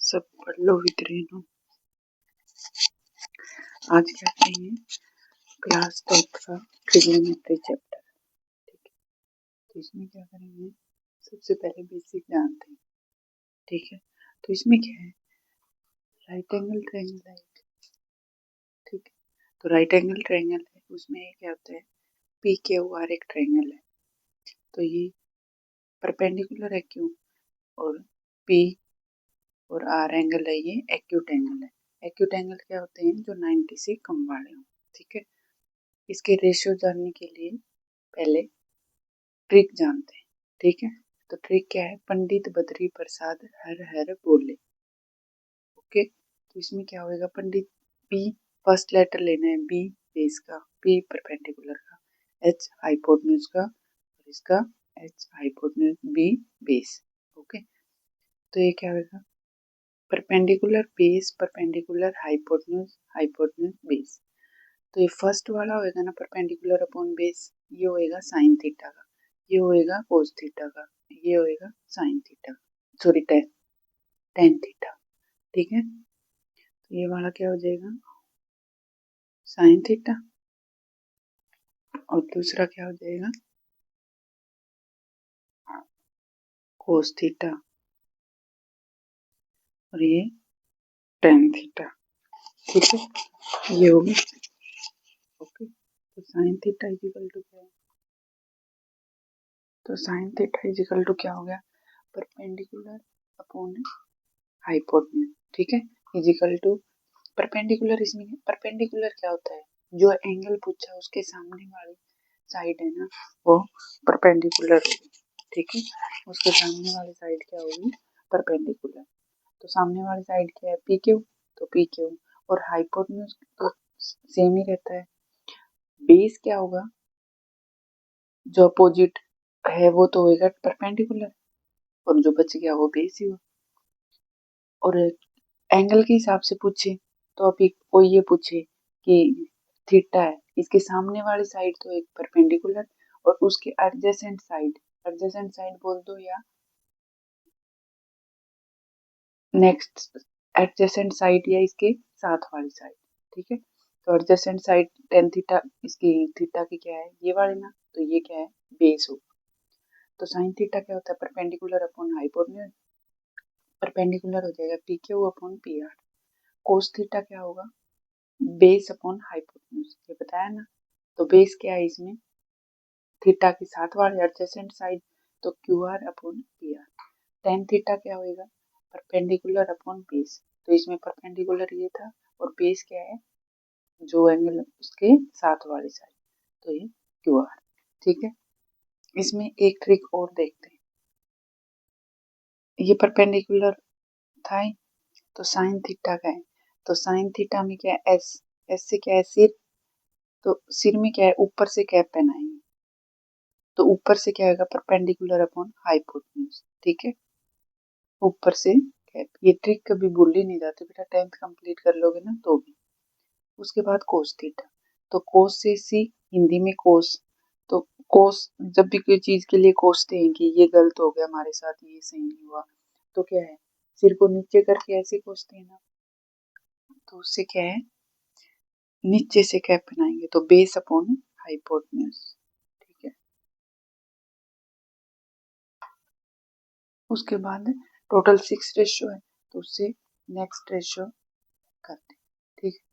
सब पढ़ लो विद्रेनो। आज क्या करेंगे, क्लास 10 का ट्रिग्नोमेट्री चैप्टर। ठीक है, तो इसमें क्या करेंगे, सबसे पहले बेसिक जानते हैं। ठीक है, तो इसमें क्या है, राइट एंगल ट्रायंगल है। ठीक है, तो राइट एंगल ट्रायंगल है, उसमें क्या होता है, पी क्यू आर एक ट्रायंगल है। तो ये परपेंडिकुलर है क्यों, और पी और आर एंगल है, ये एक्यूट एंगल है। एक्यूट एंगल क्या होते हैं, जो 90 से कम वाले हों। ठीक है, इसके रेशियो जानने के लिए पहले ट्रिक जानते हैं। ठीक है, तो ट्रिक क्या है, पंडित बद्री प्रसाद हर हर बोले। ओके, तो इसमें क्या होएगा, पंडित पी फर्स्ट लेटर लेना है, बी बेस का, पी परपेंडिकुलर का, एच हाइपोटेन्यूज का, और इसका H hypotenuse, B base. Okay, तो ये क्या होगा, perpendicular base, perpendicular hypotenuse, hypotenuse base. तो ये फर्स्ट वाला होएगा ना, परपेंडिकुलर अपॉन बेस, ये होएगा साइन थीटा का, ये होएगा कोस थीटा का, ये होएगा sine theta, sorry tan theta. ठीक है, तो ये वाला क्या हो जाएगा, साइन थीटा, और दूसरा क्या हो जाएगा, कोस थीटा, और ये टेन थीटा। ठीक है, ये हो गया। ओके, तो साइन थीटा इजिकल टू क्या है, तो साइन थीटा इजिकल टू क्या हो गया, परपेंडिकुलर अपॉन हाइपोटेन्यूज। ठीक है, इजिकल टू परपेंडिकुलर, इसमें परपेंडिकुलर क्या होता है, जो एंगल पूछा उसके सामने वाली साइड है ना, वो परपेंडिकुलर होगी। ठीक है, उसके सामने वाली साइड क्या होगी, परपेंडिकुलर। तो सामने वाली साइड क्या है, पी क्यू, तो पी क्यू, और हाइपोटेन्यूज तो सेम ही रहता है। बेस क्या होगा, जो अपोजिट है वो तो होएगा परपेंडिकुलर, और जो बच गया वो बेस ही होगा। और एंगल के हिसाब से पूछे, तो अभी कोई ये पूछे कि थीटा है, इसके सामने वाली साइड तो एक परपेंडिकुलर, और उसके एडजेसेंट साइड बोल दो, या नेक्स्ट एडजेसेंट साइड, या इसके साथ वाली साइड। ठीक है, तो एडजेसेंट साइड टेन थीटा, इसकी थीटा की क्या है, ये वाली ना, तो ये क्या है, बेस होगा। तो साइन थीटा क्या होता है, परपेंडिकुलर अपॉन हाइपोटेन्यूज, परपेंडिकुलर हो जाएगा P Q upon P R. Cos theta क्या होगा, बेस अपॉन हाइपोटेन्यूज, ये बताया ना। तो बेस क्या है इसमें, थीटा के साथ वाले एडजेसेंट साइड, तो Q are upon P R. Tan theta क्या होएगा, परपेंडिकुलर अपॉन बेस, तो इसमें परपेंडिकुलर ये था, और बेस क्या है, जो एंगल उसके साथ वाली साइड, तो ये क्यू आर। ठीक है, इसमें एक ट्रिक और देखते हैं, ये परपेंडिकुलर था ही, तो साइन थीटा का है, तो साइन थीटा में क्या है, एस, एस से क्या है, सिर, तो सिर में क्या है, ऊपर से कैप पहनाएंगे, तो ऊपर से क्या होगा, परपेंडिकुलर अपॉन हाइपोटेन्यूज। ठीक है, ऊपर से कैप, ये ट्रिक कभी भूल ही नहीं जाती बेटा, 10th कंप्लीट कर लोगे ना तो भी। उसके बाद कोस थीटा, तो कोस से सी, हिंदी में कोस, तो कोस जब भी कोई चीज के लिए कोसते हैं कि ये गलत हो गया हमारे साथ, ये सही नहीं हुआ, तो क्या है, सिर को नीचे करके ऐसे कोसते हैं ना, तो उससे क्या है, नीचे से कैप पहनाएंगे, तो बेस अपॉन हाइपोटेन्यूज। ठीक है, उसके बाद टोटल 6 रेशियो है, तो उससे नेक्स्ट रेशियो करते हैं। ठीक है,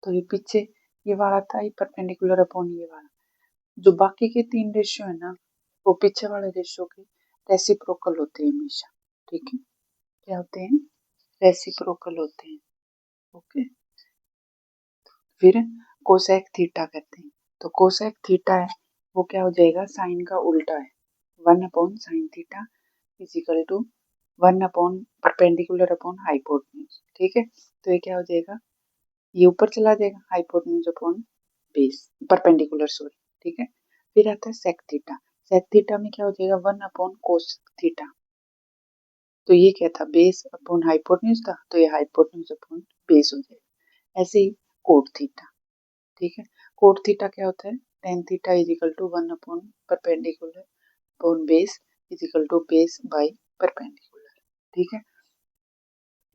तो ये पीछे ये वाला था, ये परपेंडिकुलर अपॉन ये वाला, जो बाकी के 3 रेशियो है ना, वो पीछे वाले रेशियो के रेसिप्रोकल होते हैं हमेशा। ठीक है, क्या होते हैं, रेसिप्रोकल होते हैं। ओके, फिर कोसेक थीटा करते हैं, तो कोसेक थीटा है, वो क्या हो जाएगा, साइन का उल्टा है, 1 upon sine theta is equal to 1 upon perpendicular upon hypotenuse. ठीक है, तो ये क्या हो जाएगा, ये ऊपर चला जाएगा, hypotenuse upon base, perpendicular sorry. ठीक है, फिर आता है सेक थीटा, सेक थीटा में क्या हो जाएगा, 1 अपॉन कोस थीटा, तो ये क्या था, बेस अपॉन हाइपोटेन्यूज था, तो ये हाइपोटेन्यूज अपॉन बेस हो जाएगा। ऐसे ही कोट थीटा। ठीक है, कोट थीटा क्या होता है, tan theta is equal to 1 upon perpendicular upon base is equal to base by perpendicular. ठीक है,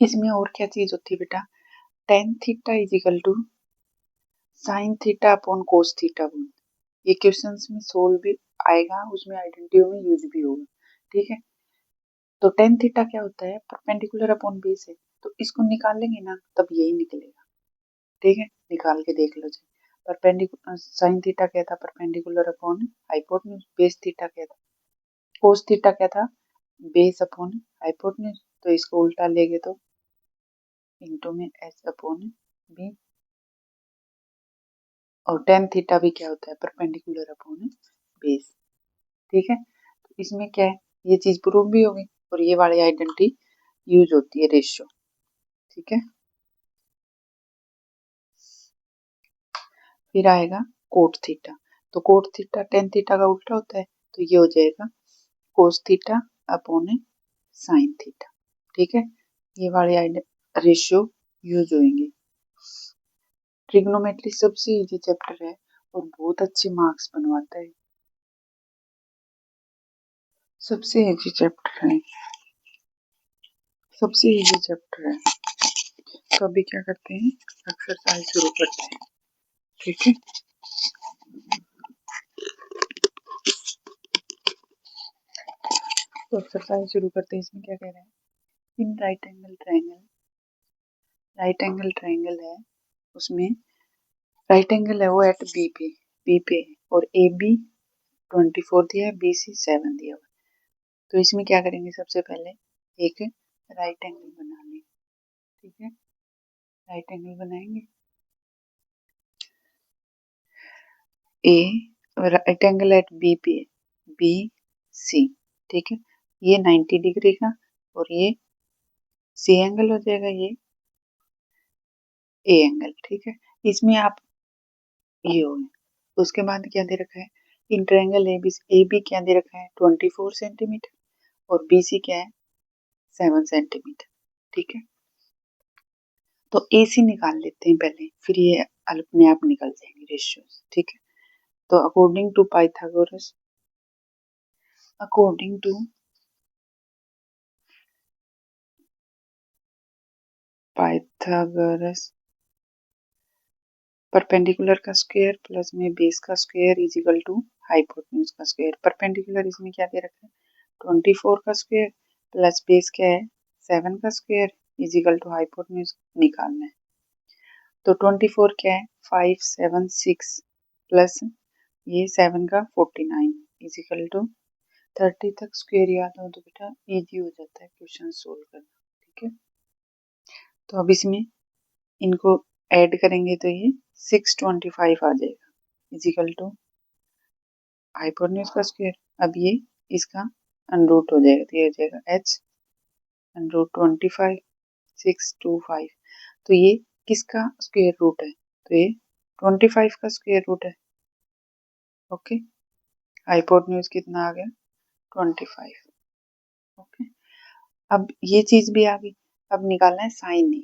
इसमें और क्या चीज होती है बेटा, tan theta is equal to sine theta upon cos theta बोल। ये क्वेश्चंस में सोल्व भी आएगा, उसमें आइडेंटिटी में यूज भी होगा, ठीक है। तो tan थीटा क्या होता है, परपेंडिकुलर अपॉन बेस है, तो इसको निकालेंगे ना तब यही निकलेगा, ठीक है। निकाल के देख लो जी। परपेंडिकुलर साइन थीटा क्या था, perpendicular upon hypotenuse. Base theta क्या था, कोस थीटा क्या था, बेस अपॉन हाइपोटेन्यूज। तो इसको उल्टा लेंगे तो इंटू में एच अपॉन बी। और tan थीटा भी क्या होता है, परपेंडिकुलर अपॉन बेस, ठीक है। तो इसमें क्या है, ये चीज प्रूव भी होगी और ये वाली आइडेंटिटी यूज होती है, रेशियो, ठीक है। फिर आएगा कोट थीटा। तो कोट थीटा tan थीटा का उल्टा होता है, तो ये हो जाएगा cos theta upon sine theta, ठीक है। ये वाले रेशियो यूज होंगे। ट्रिग्नोमेट्री सबसे इजी चैप्टर है और बहुत अच्छे मार्क्स बनवाता है, सबसे इजी चैप्टर है, सबसे इजी चैप्टर है। तो अभी क्या करते हैं, एक्सरसाइज शुरू करते हैं, ठीक है। तो एक्सरसाइज शुरू करते हैं। इसमें क्या कह रहे हैं, in right angle triangle, right angle triangle है, उसमें राइट एंगल है वो एट बी पे और ए बी 24 दिया है, बी सी 7 दिया हुआ। तो इसमें क्या करेंगे, सबसे पहले एक राइट एंगल बना लें, ठीक है। राइट एंगल बनाएंगे, ए राइट एंगल एट बी पे बी सी, ठीक है। ये 90 डिग्री का और ये सी एंगल हो जाएगा, ये ए एंगल, ठीक है। इसमें आप ये हो गया। उसके बाद क्या दे रखा है, इन ट्रायंगल ए बी क्या दे रखा है 24 सेंटीमीटर और बी सी क्या है 7 सेंटीमीटर, ठीक है। तो ए सी निकाल लेते हैं पहले, फिर ये अपने आप निकल जाएंगे रेशियोज, ठीक है। तो according to Pythagoras, according to Pythagoras, perpendicular का स्क्वायर प्लस में बेस का square is equal to hypotenuse का स्क्वायर। परपेंडिकुलर इसमें क्या दे रखा है 24 का स्क्वायर प्लस बेस क्या है 7 का square is equal to hypotenuse निकालना है। तो 24 क्या है 576 प्लस ये 7 का 49 इज इक्वल टू 30 तक स्क्वायर याद हो तो बेटा इजी हो जाता है क्वेश्चन सोल्व करना, ठीक है। तो अब इसमें इनको ऐड करेंगे तो ये 625 आ जाएगा इज इक्वल टू हाइपोटेन्यूज का स्क्वायर। अब ये इसका अनरूट हो जाएगा, तो ये हो जाएगा h अनरूट 25 625। तो ये किसका स्क्वायर रूट है, तो ये 25 का स्क्वायर रूट है, ओके। हाइपोटेन्यूज कितना आ गया 25, ओके। अब ये चीज भी आ गई, अब निकालना है साइन ए।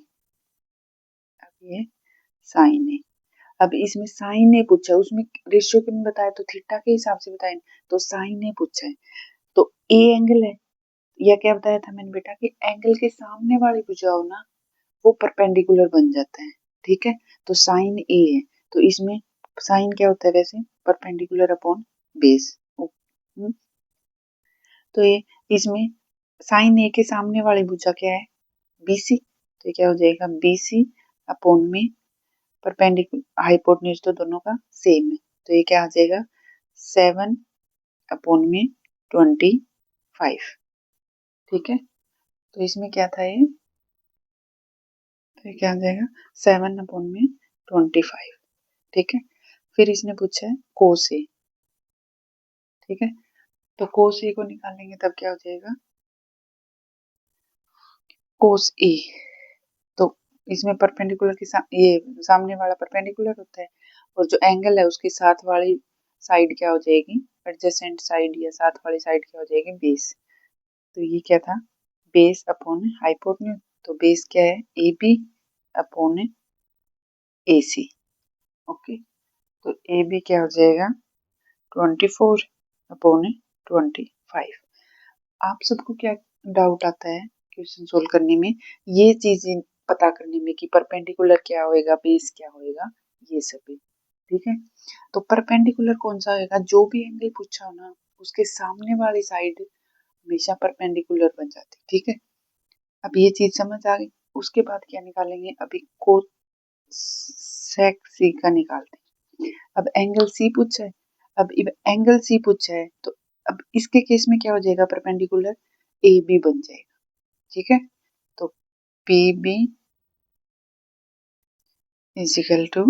अब ये साइन ए, अब इसमें साइन ने पूछा, उसमें रेशियो क्यों नहीं बताया, तो थीटा के हिसाब से बताया, तो साइन ने पूछा है। तो ए एंगल है, या क्या बताया था मैंने बेटा कि एंगल के सामने वाली भुजा हो ना वो परपेंडिकुलर बन जाता है, ठीक है। तो साइन ए है, तो इसमें साइन क्या होता है वैसे परपेंडिकुलर अपॉन बेस, तो ये इसमें साइन ए के सामने वाली भुजा क्या है बीसी, तो ये क्या हो जाएगा बीसी अपॉन में परपेंडिकुलर हाइपोटेन्यूज तो दोनों का सेम है, तो ये क्या आ जाएगा 7 अपॉन में 25, ठीक है। तो इसमें क्या था ये, तो ये क्या आ जाएगा 7 अपॉन में 25, ठीक है। फिर इसने पूछा है कोस ए, ठीक है। तो कोस ए को निकालेंगे तब क्या हो जाएगा कोस ए। तो इसमें परपेंडिकुलर के ये सामने वाला परपेंडिकुलर होता है और जो एंगल है उसके साथ वाली साइड क्या हो जाएगी एडजेसेंट साइड या साथ वाली साइड क्या हो जाएगी बेस। तो ये क्या था बेस अपॉन हाइपोटेन्यूज, तो बेस क्या है A B upon A C, okay. तो ए बी क्या हो जाएगा 24 अपॉन 25। आप सबको क्या डाउट आता है क्वेश्चन सोल्व करने में, ये चीजें पता करने में कि परपेंडिकुलर क्या होएगा, बेस क्या होएगा, ये सभी। ठीक है, तो परपेंडिकुलर कौन सा होएगा, जो भी एंगल पूछा हो ना उसके सामने वाली साइड हमेशा परपेंडिकुलर बन जाती। ठीक है, अब ये चीज समझ आ गई। उसके बाद क्या निकालेंगे, अभी कोसेक सी का निकालते हैं। अब एंगल सी पूछा है, अब एंगल सी पूछा है तो अब इसके केस में क्या हो जाएगा, परपेंडिकुलर ए बी बन जाएगा। ठीक है, तो P B is equal to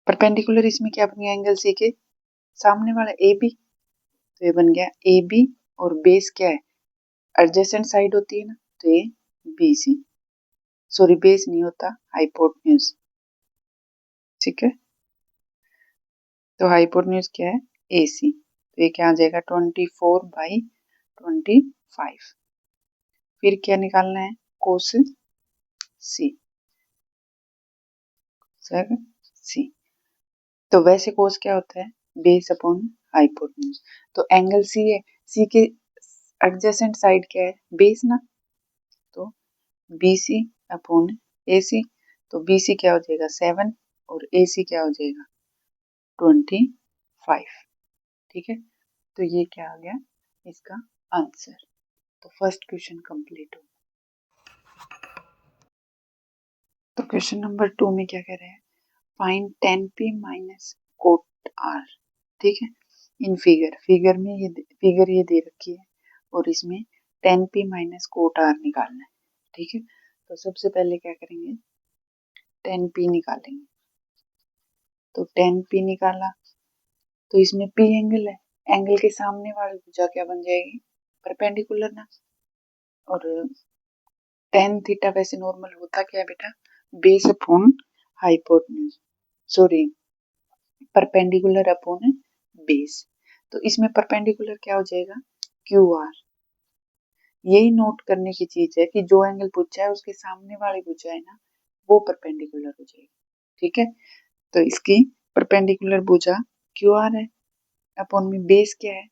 perpendicular, इसमें क्या बन गया, एंगल सी के सामने वाला ए बी, तो ये बन गया ए बी, और बेस क्या है, एडजेसेंट साइड होती है ना, तो ये बी सी, सॉरी बेस नहीं होता, हाइपोटेन्यूज। ठीक है, तो हाइपोटेन्यूज क्या है, ए सी, तो ये क्या आ जाएगा 24/25। फिर क्या निकालना है, कोस सी, सर सी, तो वैसे कोस क्या होता है, बेस अपॉन हाइपोटेन्यूज। तो एंगल सी है, सी के एडजेसेंट साइड क्या है, बेस ना, तो बी सी अपॉन ए सी, तो बी सी क्या हो जाएगा 7 और ए सी क्या हो जाएगा 25। ठीक है, तो ये क्या आ गया इसका आंसर। तो फर्स्ट क्वेश्चन कंप्लीट हो। तो क्वेश्चन नंबर 2 में क्या कह रहे हैं, find tan p minus cot r। ठीक है, इन फिगर में ये दे रखी है और इसमें tan p minus cot r निकालना है। ठीक है, तो सबसे पहले क्या करेंगे, tan p निकालेंगे। तो tan p निकाला, तो इसमें p एंगल है, एंगल के सामने वाली भुजा क्या बन जाएगी, परपेंडिकुलर ना, और tan थीटा वैसे नॉर्मल होता क्या है बेटा, base upon hypotenuse, sorry perpendicular upon base. तो इसमें परपेंडिकुलर क्या हो जाएगा, क्यू आर। यही नोट करने की चीज है कि जो एंगल पूछा है उसके सामने वाली भुजा है ना, वो परपेंडिकुलर हो जाएगी। ठीक है, तो इसकी परपेंडिकुलर भुजा क्यू आर है, अपॉन में बेस क्या है,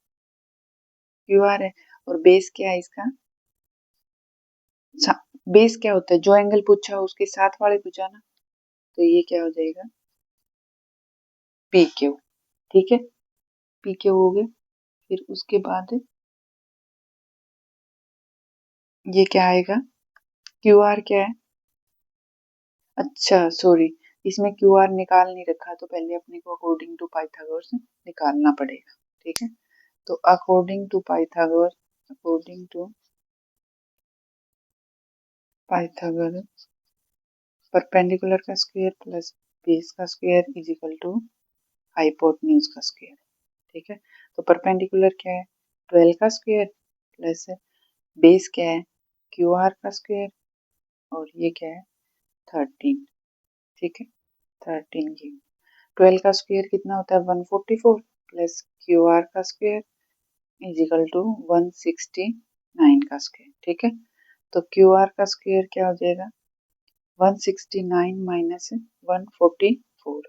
क्यू आर है, और बेस क्या है इसका, बेस क्या होता है, जो एंगल पूछा है उसके साथ वाली भुजा ना, तो ये क्या हो जाएगा पी क्यू। ठीक है, पी क्यू हो गया। फिर उसके बाद ये क्या आएगा, क्यू आर क्या है, अच्छा सॉरी, इसमें क्यू आर निकाल नहीं रखा, तो पहले अपने को अकॉर्डिंग टू पाइथागोरस निकालना पड़ेगा। ठीक है, तो अकॉर्डिंग टू पाइथागोरस परपेंडिकुलर का स्क्वायर प्लस बेस का square is equal to hypotenuse का स्क्वायर। ठीक है, तो परपेंडिकुलर क्या है 12 का स्क्वायर प्लस बेस क्या है क्यू आर का स्क्वायर, और ये क्या है 13। ठीक है, 13 की 12 का स्क्वायर कितना होता है 144 प्लस क्यू आर का स्क्वायर इज इक्वल टू 169 का स्क्वायर। ठीक है, तो क्यू आर का स्क्वायर क्या हो जाएगा 169 माइनस 144,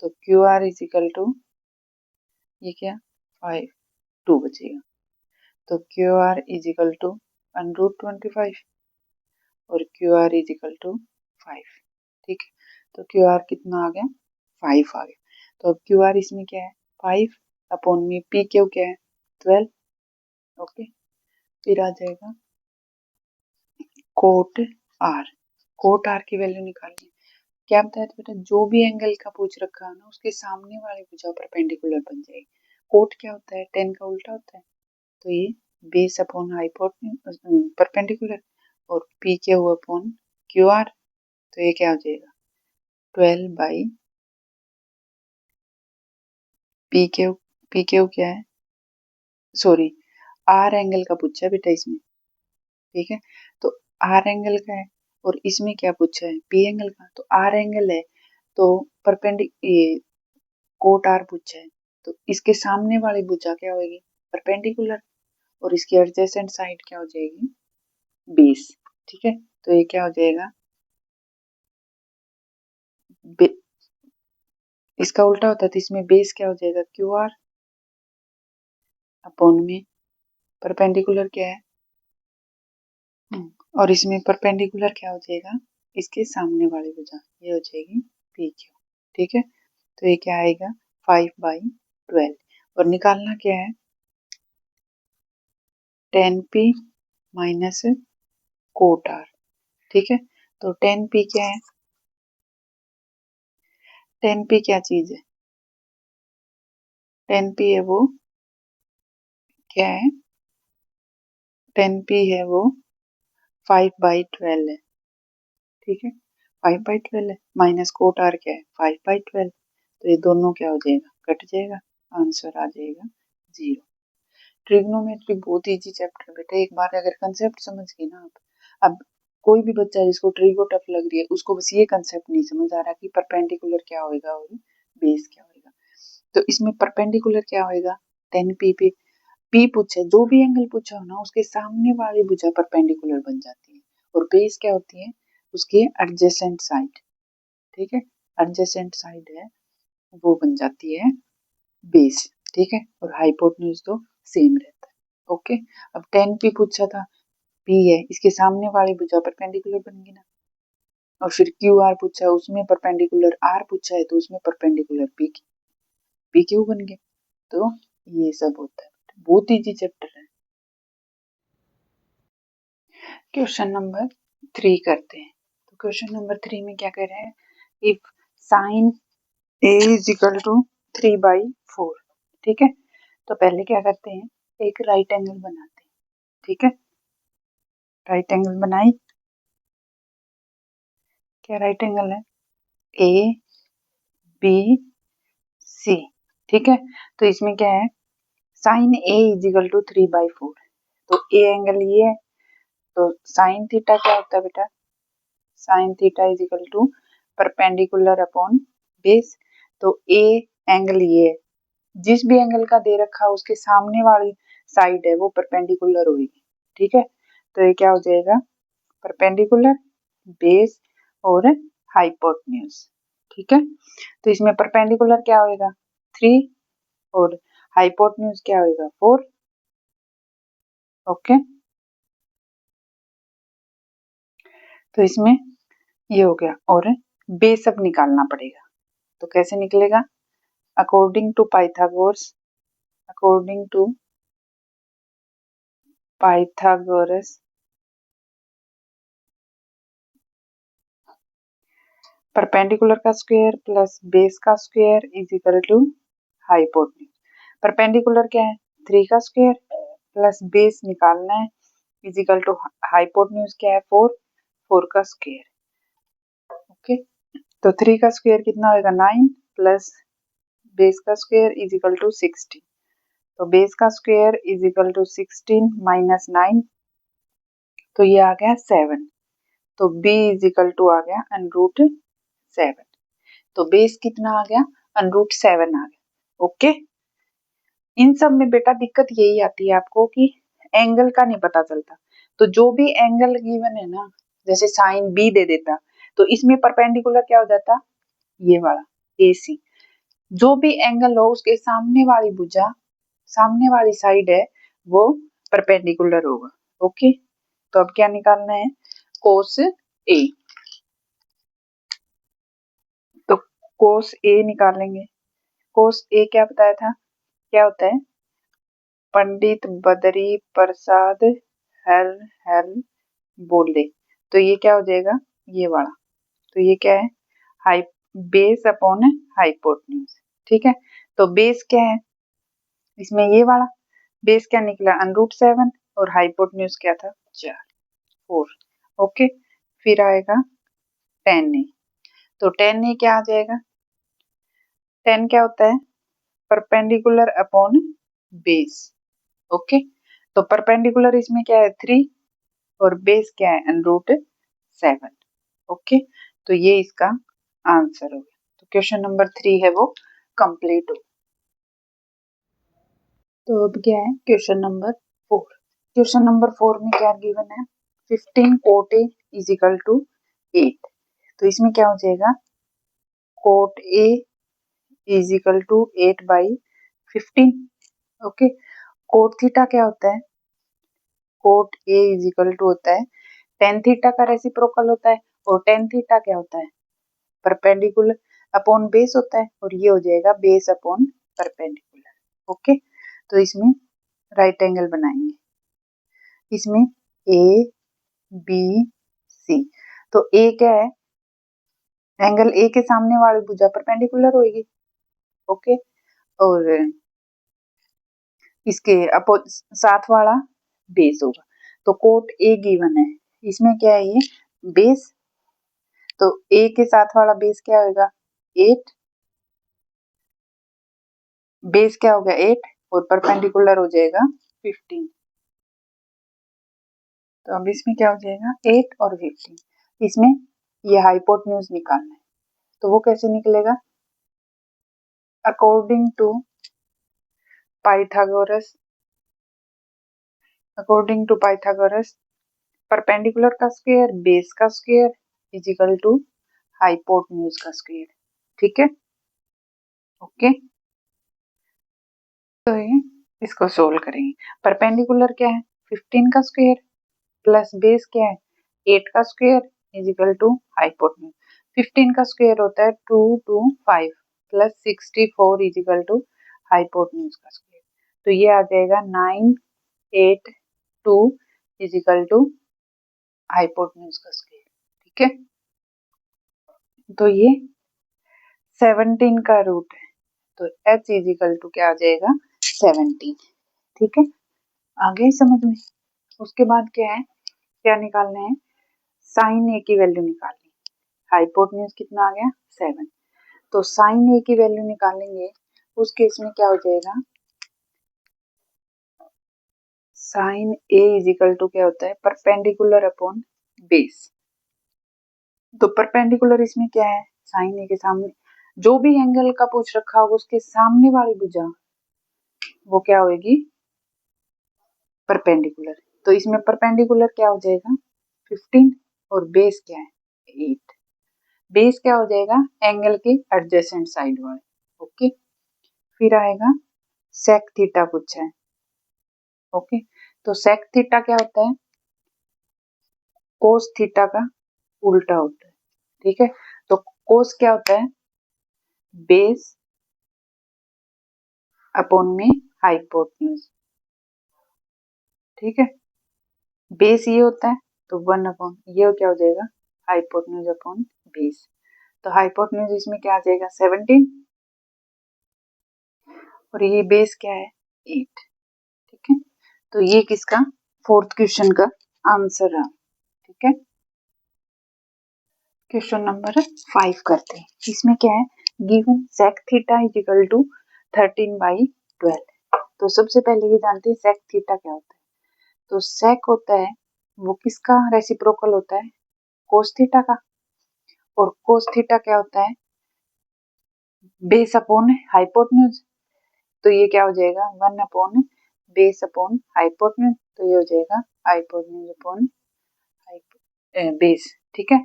तो Q R is equal to ये क्या 52 बचेगा, तो Q R is equal to √25 और Q R is equal to 5। ठीक है, तो क्यू आर कितना आ गया 5 आ गया। तो अब क्यू आर इसमें क्या है 5 अपॉन में पी क्यू क्या है 12। ओके, फिर आ जाएगा कोट आर, कोट आर की वैल्यू निकालनी है। क्या बताया था बेटा, जो भी एंगल का पूछ रखा है ना उसके सामने वाली भुजा परपेंडिकुलर बन जाएगी। कोट क्या होता है, टेन का उल्टा होता है, तो ये बेस अपॉन हाइपोटेन्यूज परपेंडिकुलर और P Q upon Q R, तो ये क्या हो जाएगा 12 बाई पी क्यू क्या है, सॉरी आर एंगल का पूछा है बेटा इसमें। ठीक है, तो आर एंगल का है और इसमें क्या पूछा है पी एंगल का, तो आर एंगल है तो ये कोट आर पूछा है, तो इसके सामने वाली भुजा क्या होगी परपेंडिकुलर, और इसकी एडजेसेंट साइड क्या हो जाएगी बेस। ठीक है, तो ये क्या हो जाएगा इसका उल्टा होता है, तो इसमें बेस क्या हो जाएगा क्यू आर अपॉन में परपेंडिकुलर क्या है, और इसमें परपेंडिकुलर क्या हो जाएगा, इसके सामने वाली भुजा, ये हो जाएगी पी क्यू। ठीक है, तो ये क्या आएगा 5/12, और निकालना क्या है 10p माइनस कोट आर। ठीक है, तो 10p क्या है, 10p क्या चीज है, 10p है वो क्या है, 10p है वो 5/12 है। ठीक है, 5/12 है, माइनस कोट आर क्या है 5/12, तो ये दोनों क्या हो जाएगा, कट जाएगा, आंसर आ जाएगा 0। ट्रिग्नोमेट्री बहुत इजी चैप्टर है बेटा, एक बार अगर कंसेप्ट समझ गए ना आप, अब कोई भी बच्चा जिसको ट्रिगो टफ लग रही है उसको बस ये कंसेप्ट नहीं समझ आ रहा कि परपेंडिकुलर क्या होएगा और बेस क्या होएगा। तो इसमें परपेंडिकुलर क्या होएगा, 10p पे p पूछे, जो भी एंगल पूछा हो ना उसके सामने वाली भुजा परपेंडिकुलर बन जाती है, और बेस क्या होती है उसके एडजेसेंट साइड। ठीक है, एडजेसेंट साइड है वो बन जाती है बेस। ठीक है, और हाइपोटेन्यूज तो सेम रहता है। ओके, अब 10p पूछा था, p है इसके सामने वाली भुजा परपेंडिकुलर बन गई ना, और फिर क्यू आर पूछा है उसमें परपेंडिकुलर आर पूछा है तो उसमें परपेंडिकुलर पी क्यू बन गए। तो ये सब होता है, बहुत इजी चैप्टर है। क्वेश्चन नंबर 3 करते हैं। तो क्वेश्चन नंबर 3 में क्या कर रहे हैं, if sine A is equal to 3/4। ठीक है, तो पहले क्या करते हैं, एक राइट एंगल बनाते हैं। ठीक है, राइट एंगल बनाई, क्या राइट एंगल है ए बी सी। ठीक है, तो इसमें क्या है sine A is equal to 3/4, तो ए एंगल ये है, तो साइन थीटा क्या होता है बेटा, sine theta is equal to perpendicular upon base. तो ए एंगल ये है, जिस भी एंगल का दे रखा है उसके सामने वाली साइड है वो परपेंडिकुलर होगी। ठीक है, तो ये क्या हो जाएगा परपेंडिकुलर बेस और हाइपोटेन्यूज। ठीक है, तो इसमें परपेंडिकुलर क्या होएगा 3 और हाइपोटेन्यूज क्या होएगा 4। ओके, तो इसमें ये हो गया, और बेस अब निकालना पड़ेगा, तो कैसे निकलेगा, according to Pythagoras, according to Pythagoras perpendicular का स्क्वायर प्लस बेस का square is equal to hypotenuse. Perpendicular क्या है 3 का स्क्वायर प्लस बेस निकालना है इज इक्वल टू हाइपोटेन्यूज क्या है 4 का स्क्वायर। ओके, तो 3 का स्क्वायर कितना होगा 9 प्लस बेस का स्क्वायर इज इक्वल टू 16, तो बेस का square is equal to 16 minus 9, तो ये आ गया 7, तो b इज इक्वल टू आ गया √7, तो बेस कितना आ गया √7 आ गया। ओके, इन सब में बेटा दिक्कत यही आती है आपको कि एंगल का नहीं पता चलता, तो जो भी एंगल गिवन है ना, जैसे साइन बी दे देता तो इसमें परपेंडिकुलर क्या हो जाता, ये वाला AC, जो भी एंगल हो उसके सामने वाली भुजा, सामने वाली साइड है वो परपेंडिकुलर होगा। ओके, तो अब क्या निकालना है कोस ए, तो कोस ए निकालेंगे, कोस ए क्या बताया था, क्या होता है पंडित बद्री प्रसाद हर हर बोले, तो ये क्या हो जाएगा ये वाला, तो ये क्या है हाई बेस अपॉन हाइपोटेन्यूज। ठीक है, तो बेस क्या है इसमें ये वाला, बेस क्या निकला √7 और हाइपोटेन्यूज क्या था 4। ओके, फिर आएगा 10A, तो 10A क्या आ जाएगा, 10 क्या होता है परपेंडिकुलर अपॉन बेस। ओके, तो परपेंडिकुलर इसमें क्या है 3 और बेस क्या है √7। ओके, तो ये इसका आंसर हो गया, तो क्वेश्चन नंबर 3 है वो कंप्लीट हो। तो अब क्या है क्वेश्चन नंबर 4, क्वेश्चन नंबर 4 में क्या गिवन है 15 cot A is equal to 8, तो इसमें क्या हो जाएगा cot A is equal to 8/15। Okay, cot theta क्या होता है cot A is equal to होता है टेन थीटा का रेसिप्रोकल होता है, और टेन थीटा क्या होता है, परपेंडिकुलर अपॉन बेस होता है, और ये हो जाएगा बेस अपॉन परपेंडिकुलर। ओके, तो इसमें राइट एंगल बनाएंगे, इसमें ए बी सी, तो ए क्या है, एंगल ए के सामने वाली भुजा परपेंडिकुलर होगी। ओके, और इसके साथ वाला बेस होगा, तो कोट ए गिवन है, इसमें क्या है, ये बेस, तो ए के साथ वाला बेस क्या होगा 8, बेस क्या हो गया 8 और परपेंडिकुलर हो जाएगा 15, तो अब इसमें क्या हो जाएगा 8 और 15, इसमें ये हाइपोटेन्यूज निकालना है, तो वो कैसे निकलेगा, according to Pythagoras, according to Pythagoras perpendicular का स्क्वायर बेस का square is equal to hypotenuse का स्क्वायर। ठीक है, ओके, तो ये इसको सोल्व करेंगे। परपेंडिकुलर क्या है 15 का स्क्वायर प्लस बेस क्या है 8 का square is equal to hypotenuse. 15 का स्क्वायर होता है 225 plus 64 is equal to hypotenuse का स्क्वायर, तो ये आ जाएगा 982 इज इक्वल टू हाइपोटेन्यूज का स्क्वायर। ठीक है, तो ये 17 का रूट है, तो h इज इक्वल टू क्या आ जाएगा 17। ठीक है, आगे समझ में। उसके बाद क्या है, क्या निकालना है, साइन ए की वैल्यू निकालनी, हाइपोटेन्यूज कितना आ गया 7, तो साइन ए की वैल्यू निकालेंगे, उस केस में क्या हो जाएगा, sine A is equal to क्या होता है परपेंडिकुलर अपॉन बेस, तो परपेंडिकुलर इसमें क्या है, साइन ए के सामने जो भी एंगल का पूछ रखा होगा उसके सामने वाली भुजा वो क्या होगी परपेंडिकुलर, तो इसमें परपेंडिकुलर क्या हो जाएगा 15 और बेस क्या है 8, बेस क्या हो जाएगा एंगल के एडजेसेंट साइड वाले। ओके, फिर आएगा सेक थीटा पूछा है। ओके, तो सेक थीटा क्या होता है कोस थीटा का उल्टा होता है। ठीक है, तो कोस क्या होता है बेस अपॉन में हाइपोटेन्यूज। ठीक है, बेस ये होता है तो 1 अपॉन ये क्या हो जाएगा हाइपोटेन्यूज अपॉन बेस, तो हाइपोटेन्यूज इसमें क्या आ जाएगा 17 और ये बेस क्या है 8। ठीक है, तो ये किसका फोर्थ क्वेश्चन का आंसर है। ठीक है, क्वेश्चन नंबर 5 करते हैं, इसमें क्या है given sec theta is equal to 13/12, तो सबसे पहले ये जानते हैं सेक थीटा क्या होता है, तो सेक होता है वो किसका रेसिप्रोकल होता है कोस थीटा का, और कोस थीटा क्या होता है बेस अपॉन हाइपोटेन्यूज, तो ये क्या हो जाएगा 1 अपॉन बेस अपॉन हाइपोटेन्यूज, तो ये हो जाएगा हाइपोटेन्यूज अपॉन बेस। ठीक है,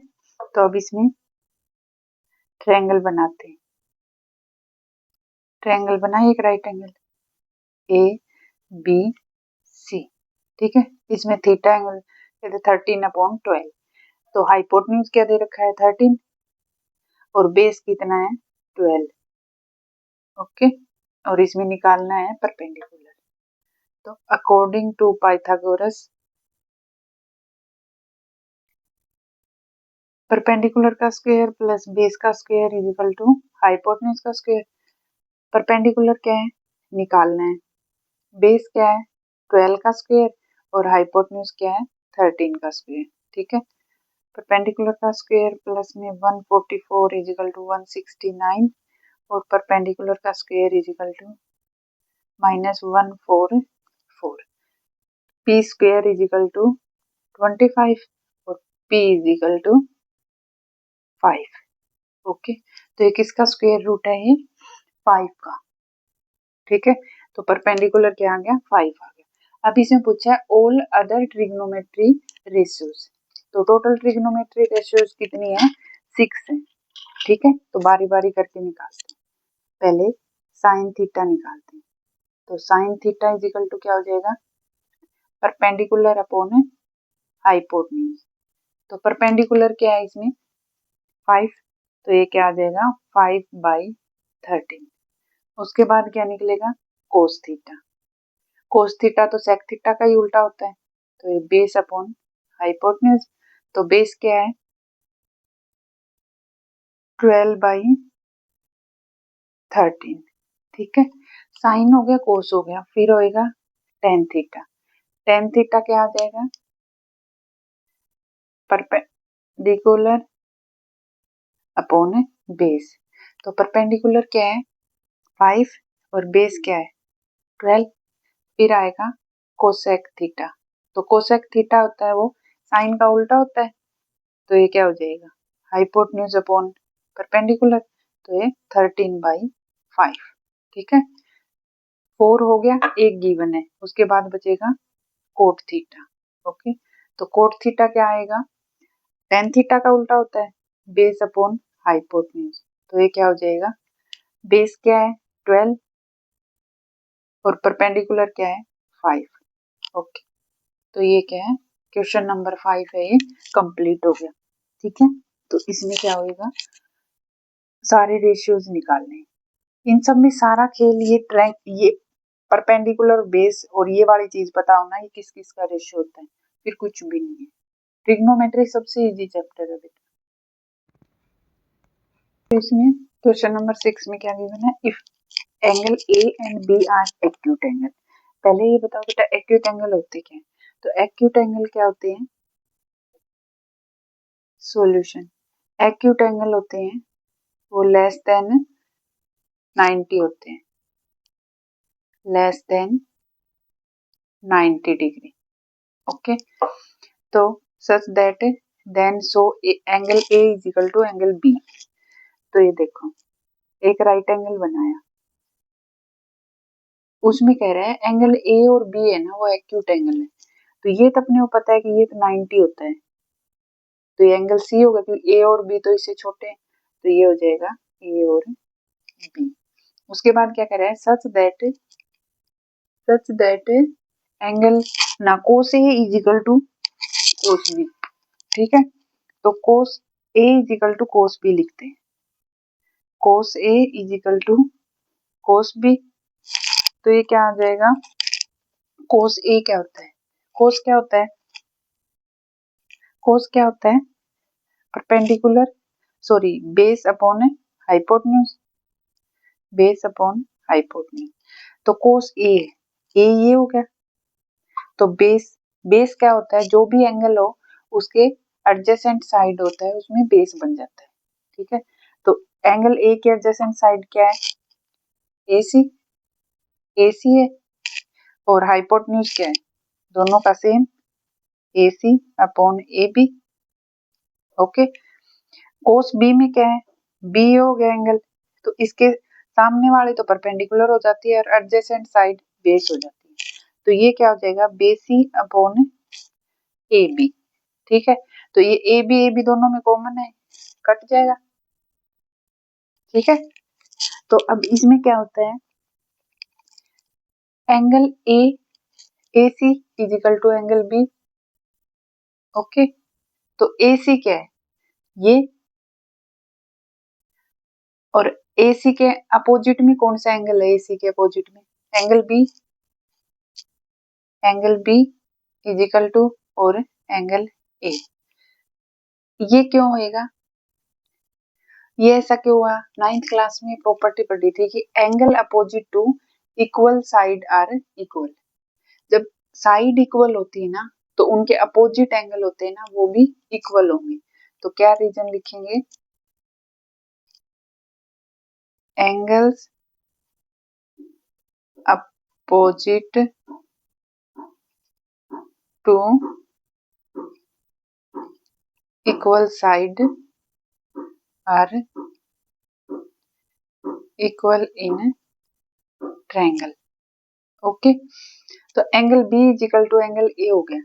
तो अब इसमें ट्रायंगल बनाते हैं, ट्रायंगल बनाए एक right angle A B C. ठीक है, इसमें थीटा एंगल 13/12, तो हाइपोटेन्यूज क्या दे रखा है 13 और बेस कितना है 12। ओके, और इसमें निकालना है परपेंडिकुलर, तो अकॉर्डिंग टू पाइथागोरस परपेंडिकुलर का स्क्वायर प्लस बेस का square is equal to hypotenuse का स्क्वायर। परपेंडिकुलर क्या है निकालना है, बेस क्या है 12 का स्क्वायर और हाइपोटेन्यूज क्या है 13 का स्क्वायर। ठीक है, परपेंडिकुलर का स्क्वायर प्लस में 144 इज इक्वल टू 169 और परपेंडिकुलर का square is equal to -144, P square is equal to 25 और P is equal to 5। Okay, तो ये किसका स्क्वायर रूट है ये 5 का। ठीक है, तो परपेंडिकुलर क्या आ गया 5 आ गया। अब इसमें पूछा है ऑल अदर ट्रिग्नोमेट्री रेशियोज, तो टोटल ट्रिग्नोमेट्री रेशियोज कितनी है 6 है। ठीक है, तो बारी बारी करके निकालते हैं, पहले साइन थीटा निकालते हैं, तो sine theta is equal to क्या हो जाएगा परपेंडिकुलर अपॉन हाइपोटेन्यूज। तो परपेंडिकुलर क्या है इसमें 5, तो ये क्या आ जाएगा 5/13। उसके बाद क्या निकलेगा कोस थीटा। कोस थीटा तो सेक थीटा का ही उल्टा होता है, तो ये बेस अपॉन हाइपोटेन्यूज। तो बेस क्या है 12/13। ठीक है, साइन हो गया कोस हो गया, फिर होएगा टेन थीटा। टेन थीटा क्या आ जाएगा परपेंडिकुलर अपॉन बेस। तो परपेंडिकुलर क्या है 5 और बेस क्या है 12, फिर आएगा कोसेक थीटा। तो कोसेक थीटा होता है वो साइन का उल्टा होता है, तो ये क्या हो जाएगा हाइपोटेन्यूज अपॉन परपेंडिकुलर, तो ये 13/5। ठीक है, 4 हो गया, एक गिवन है, उसके बाद बचेगा कोट थीटा। ओके, तो कोट थीटा क्या आएगा टेन थीटा का उल्टा होता है बेस अपॉन हाइपोटेन्यूज। तो ये क्या हो जाएगा बेस क्या है 12 और परपेंडिकुलर क्या है 5। ओके, तो ये क्या है क्वेश्चन नंबर 5 है, ये कंप्लीट हो गया। ठीक है, तो इसमें क्या होएगा सारे रेशियोज निकालने हैं। इन सब में सारा खेल ये परपेंडिकुलर बेस और ये वाली चीज पता होना ये किस किस का रेशियो होता है, फिर कुछ भी नहीं है। ट्रिग्नोमेट्री सबसे इजी चैप्टर है बेटा। तो इसमें क्वेश्चन नंबर 6 में क्या गिवन है if angle A and B are acute angle. पहले ये बताओ बेटा एक्यूट एंगल होते क्या है। तो एक्यूट एंगल क्या होते हैं सॉल्यूशन। एक्यूट एंगल होते हैं वो लेस देन 90 होते हैं, लेस देन 90 डिग्री। ओके, तो such that then so angle A is equal to angle B. तो ये देखो एक राइट एंगल बनाया, उसमें कह रहा है एंगल ए और बी है ना वो एक्यूट एंगल है। तो ये तो अपने को पता है कि ये तो 90 होता है, तो ये एंगल सी होगा क्योंकि ए और बी तो इससे छोटे हैं, तो ये हो जाएगा ए और बी। उसके बाद क्या कह रहा है सच दैट एंगल ना cos A is equal to cos B. ठीक है, तो cos A is equal to cos B लिखते हैं, cos A is equal to cos B. तो ये क्या आ जाएगा कोस ए क्या होता है कोस क्या होता है कोस क्या होता है perpendicular sorry base upon hypotenuse, base upon hypotenuse. तो कोस ए ये हो गया, तो बेस बेस क्या होता है जो भी एंगल हो उसके एडजेसेंट साइड होता है उसमें बेस बन जाता है। ठीक है, तो एंगल ए के एडजेसेंट साइड क्या है एसी, एसी है, और हाइपोटेन्यूज क्या है दोनों का same AC upon AB। Okay, cos B में क्या है बी हो गया एंगल, तो इसके सामने वाले तो परपेंडिकुलर हो जाती है और एडजेसेंट साइड बेस हो जाती है, तो ये क्या हो जाएगा बेसी अपॉन AB। ठीक है, तो ये AB दोनों में कॉमन है कट जाएगा। ठीक है, तो अब इसमें क्या होता है angle A AC is equal to angle B. Okay, तो AC क्या है ये, और AC के अपोजिट में कौन सा एंगल है AC के अपोजिट में angle B, angle B is equal to और एंगल ए। ये क्यों होएगा ये ऐसा क्यों हुआ नाइन्थ क्लास में प्रॉपर्टी पढ़ी थी कि angle opposite to equal side are equal. जब साइड इक्वल होती है ना तो उनके अपोजिट एंगल होते हैं ना वो भी इक्वल होंगे। तो क्या रीजन लिखेंगे angles opposite to equal side are equal in triangle. Okay, तो angle B is equal to angle A हो गया।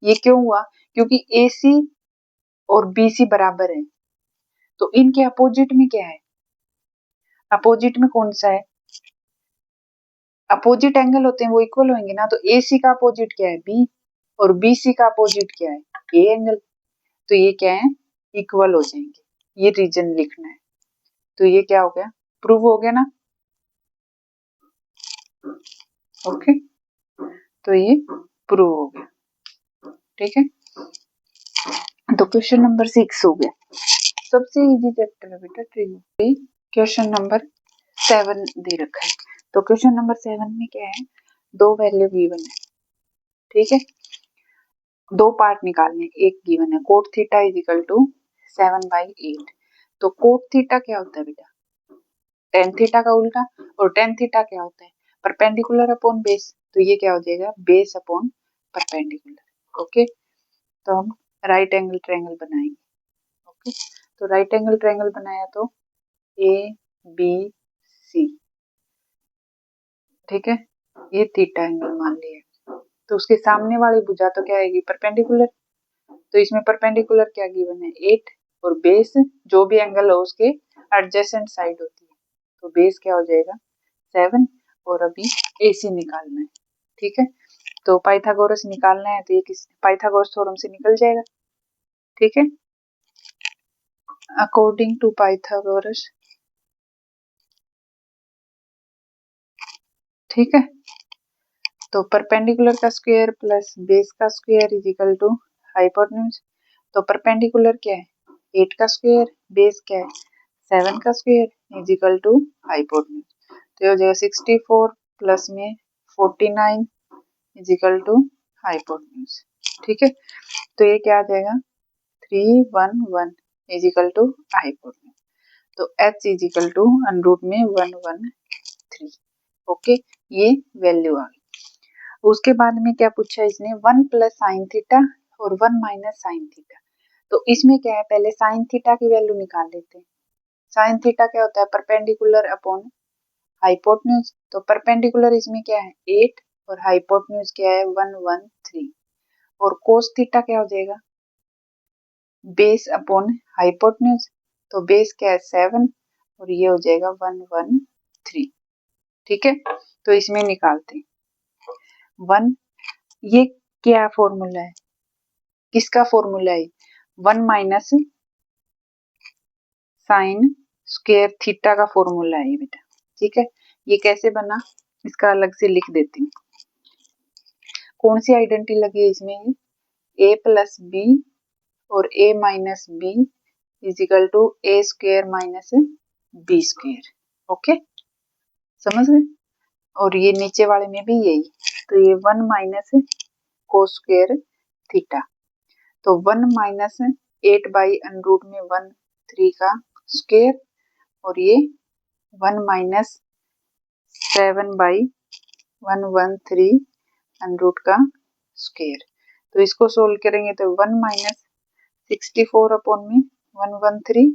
ये क्यों हुआ क्योंकि AC और BC बराबर है, तो इनके अपोजिट में क्या है अपोजिट में कौन सा है अपोजिट एंगल होते हैं वो इक्वल होंगे ना, तो AC का अपोजिट क्या है B और BC का अपोजिट क्या है A एंगल, तो ये क्या है इक्वल हो जाएंगे, ये रीजन लिखना है। तो ये क्या हो गया प्रूव हो गया ना, ओके तो ये प्रूव हो गया, ठीक है। तो क्वेश्चन नंबर 6 हो गया, सबसे इजी चैप्टर है बेटा ट्री। क्वेश्चन नंबर 7 दे रखा है, तो क्वेश्चन नंबर 7 में क्या है, दो वैल्यू गिवन है, ठीक है, दो पार्ट निकालने, एक गिवन है cot theta is equal to 7/8। तो कोट थीटा क्या होता है बेटा, टेन थीटा का उल्टा, और टेन थीटा क्या होता है परपेंडिकुलर अपॉन बेस, तो ये क्या हो जाएगा बेस अपॉन परपेंडिकुलर, ओके। तो हम राइट एंगल ट्रायंगल बनाएंगे, ओके। तो राइट एंगल ट्रायंगल बनाया तो ABC, ठीक है, ये थीटा एंगल मान लिया, तो उसके सामने वाली भुजा तो क्या आएगी परपेंडिकुलर, तो इसमें परपेंडिकुलर क्या गिवन है 8, और बेस जो भी एंगल हो उसके एडजेसेंट साइड होती है, तो बेस क्या हो जाएगा 7, और अभी AC निकालना है, ठीक है। तो पाइथागोरस निकालना है, तो ये किस पाइथागोरस थ्योरम से निकल जाएगा, ठीक है। अकॉर्डिंग टू पाइथागोरस, ठीक है, तो परपेंडिकुलर का स्क्वायर प्लस बेस का square is equal to hypotenuse, तो परपेंडिकुलर क्या है 8 का स्क्वायर, बेस क्या है 7 का square is equal to hypotenuse, तो ये हो जाएगा 64 प्लस में 49 इज इक्वल टू हाइपोटेन्यूज, ठीक है। तो ये क्या आ जाएगा 311 इज इक्वल टू हाइपोटेन्यूज, तो h इज इक्वल टू √ में 113, ओके ये वैल्यू आ गई। उसके बाद में क्या पूछा इसने 1 प्लस साइन थीटा और 1 माइनस साइन थीटा, तो इसमें क्या है पहले साइन थीटा की वैल्यू निकाल लेते हैं। साइन थीटा क्या होता है परपेंडिकुलर अपॉन हाइपोटेन्यूज, तो परपेंडिकुलर इसमें क्या है 8 और हाइपोटेन्यूज क्या है 113, और कोस थीटा क्या हो जाएगा बेस अपॉन हाइपोटेन्यूज, तो बेस क्या है 7 और ये हो जाएगा 113, ठीक है। तो इसमें निकालते हैं 1, ये क्या फॉर्मूला है किसका फॉर्मूला है 1 माइनस साइन स्क्वायर थीटा का फॉर्मूला है बेटा, ठीक है। ये कैसे बना इसका अलग से लिख देती हूँ, कौन सी आइडेंटिटी लगी है इसमें a प्लस बी और a minus B is equal to A square minus B square, okay समझ गए। और ये नीचे वाले में भी यही, तो ये 1 माइनस कोस स्क्वायर थीटा, तो 1 माइनस 8/√में 113 का स्क्वायर, और ये 1 माइनस 7/113 का स्क्वायर, तो इसको सोल्व करेंगे तो 1 माइनस 64 अपॉन में 113,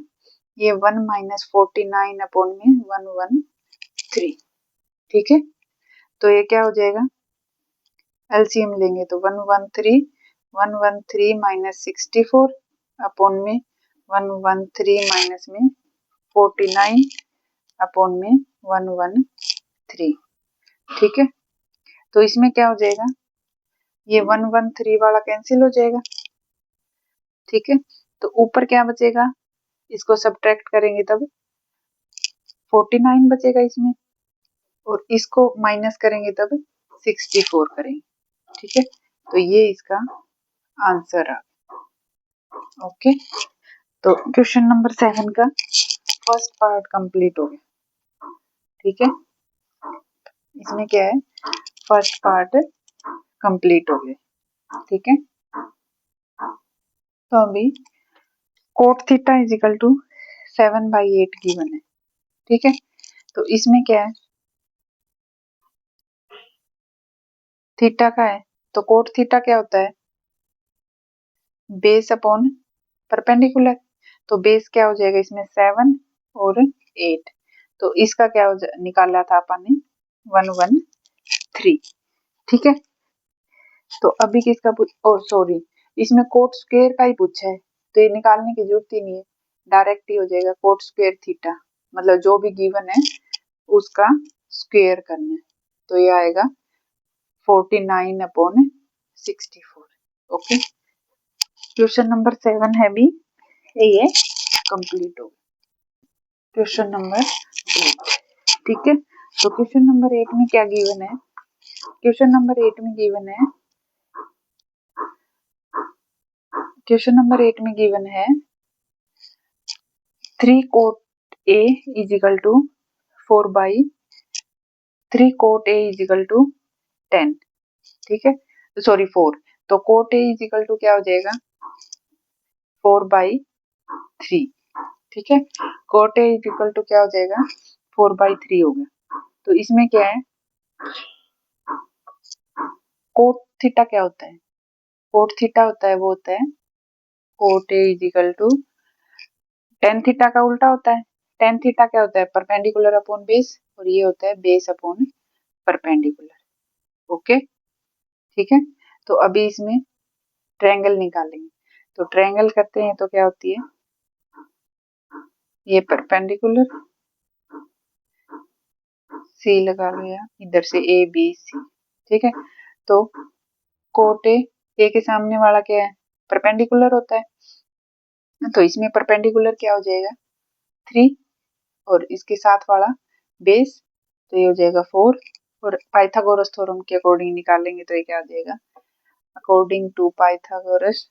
ये 1 माइनस 49 अपॉन में 113, ठीक है। तो ये क्या हो जाएगा एलसीएम लेंगे तो 113 माइनस 64 अपॉन में 113 माइनस में 49 अपॉन में 113, ठीक है। तो इसमें क्या हो जाएगा ये 113 वाला कैंसिल हो जाएगा, ठीक है। तो ऊपर क्या बचेगा इसको सब्ट्रैक्ट करेंगे तब 49 बचेगा इसमें, और इसको माइनस करेंगे तब 64 करेंगे, ठीक है। तो ये इसका आंसर आ, ओके। तो क्वेश्चन नंबर 7 का फर्स्ट पार्ट कंप्लीट हो गया, ठीक है। इसमें क्या है फर्स्ट पार्ट कंप्लीट हो गया, ठीक है। तो अभी cot theta is equal to 7/8 given है, ठीक है। तो इसमें क्या है थीटा का है, तो कोट थीटा क्या होता है बेस अपॉन परपेंडिकुलर, तो बेस क्या हो जाएगा इसमें 7 और 8, तो इसका क्या निकाला था अपन ने 113, ठीक है। तो अभी किसका और सॉरी इसमें कोट स्क्वायर का ही पूछा है, तो ये निकालने की जरूरत ही नहीं है, डायरेक्ट ही हो जाएगा कोट स्क्वायर थीटा, मतलब जो भी गिवन है उसका स्क्वायर करना है, तो ये आएगा 49/64। ओके, क्वेश्चन नंबर 7 है भी ये कंप्लीट हो। क्वेश्चन नंबर 8, ठीक है। तो क्वेश्चन नंबर 8 में क्या गिवन है? क्वेश्चन नंबर 8 में गिवन है, क्वेश्चन नंबर 8 में गिवन है 3 cot A is equal to 4 by 3 cot A is equal to 10, ठीक है, सॉरी 4। तो cot A is equal to क्या हो जाएगा 4/3, ठीक है। cot A is equal to क्या हो जाएगा 4/3 हो गया। तो इसमें क्या है, cot थीटा क्या होता है, cot थीटा होता है वो होता है cot A is equal to tan theta का उल्टा होता है। tan थीटा क्या होता है परपेंडिकुलर अपॉन बेस, और ये होता है बेस अपॉन परपेंडिकुलर। ओके, ठीक है। तो अभी इसमें ट्रायंगल निकालेंगे, तो ट्रायंगल करते हैं तो क्या होती है, ये परपेंडिकुलर सी लगा लो या इधर से ए बी सी, ठीक है। तो कोट ए के सामने वाला क्या है परपेंडिकुलर होता है, तो इसमें परपेंडिकुलर क्या हो जाएगा 3, और इसके साथ वाला बेस, तो ये हो जाएगा 4, और पाइथागोरस थ्योरम के अकॉर्डिंग निकालेंगे तो ये क्या हो जाएगा अकॉर्डिंग टू पाइथागोरस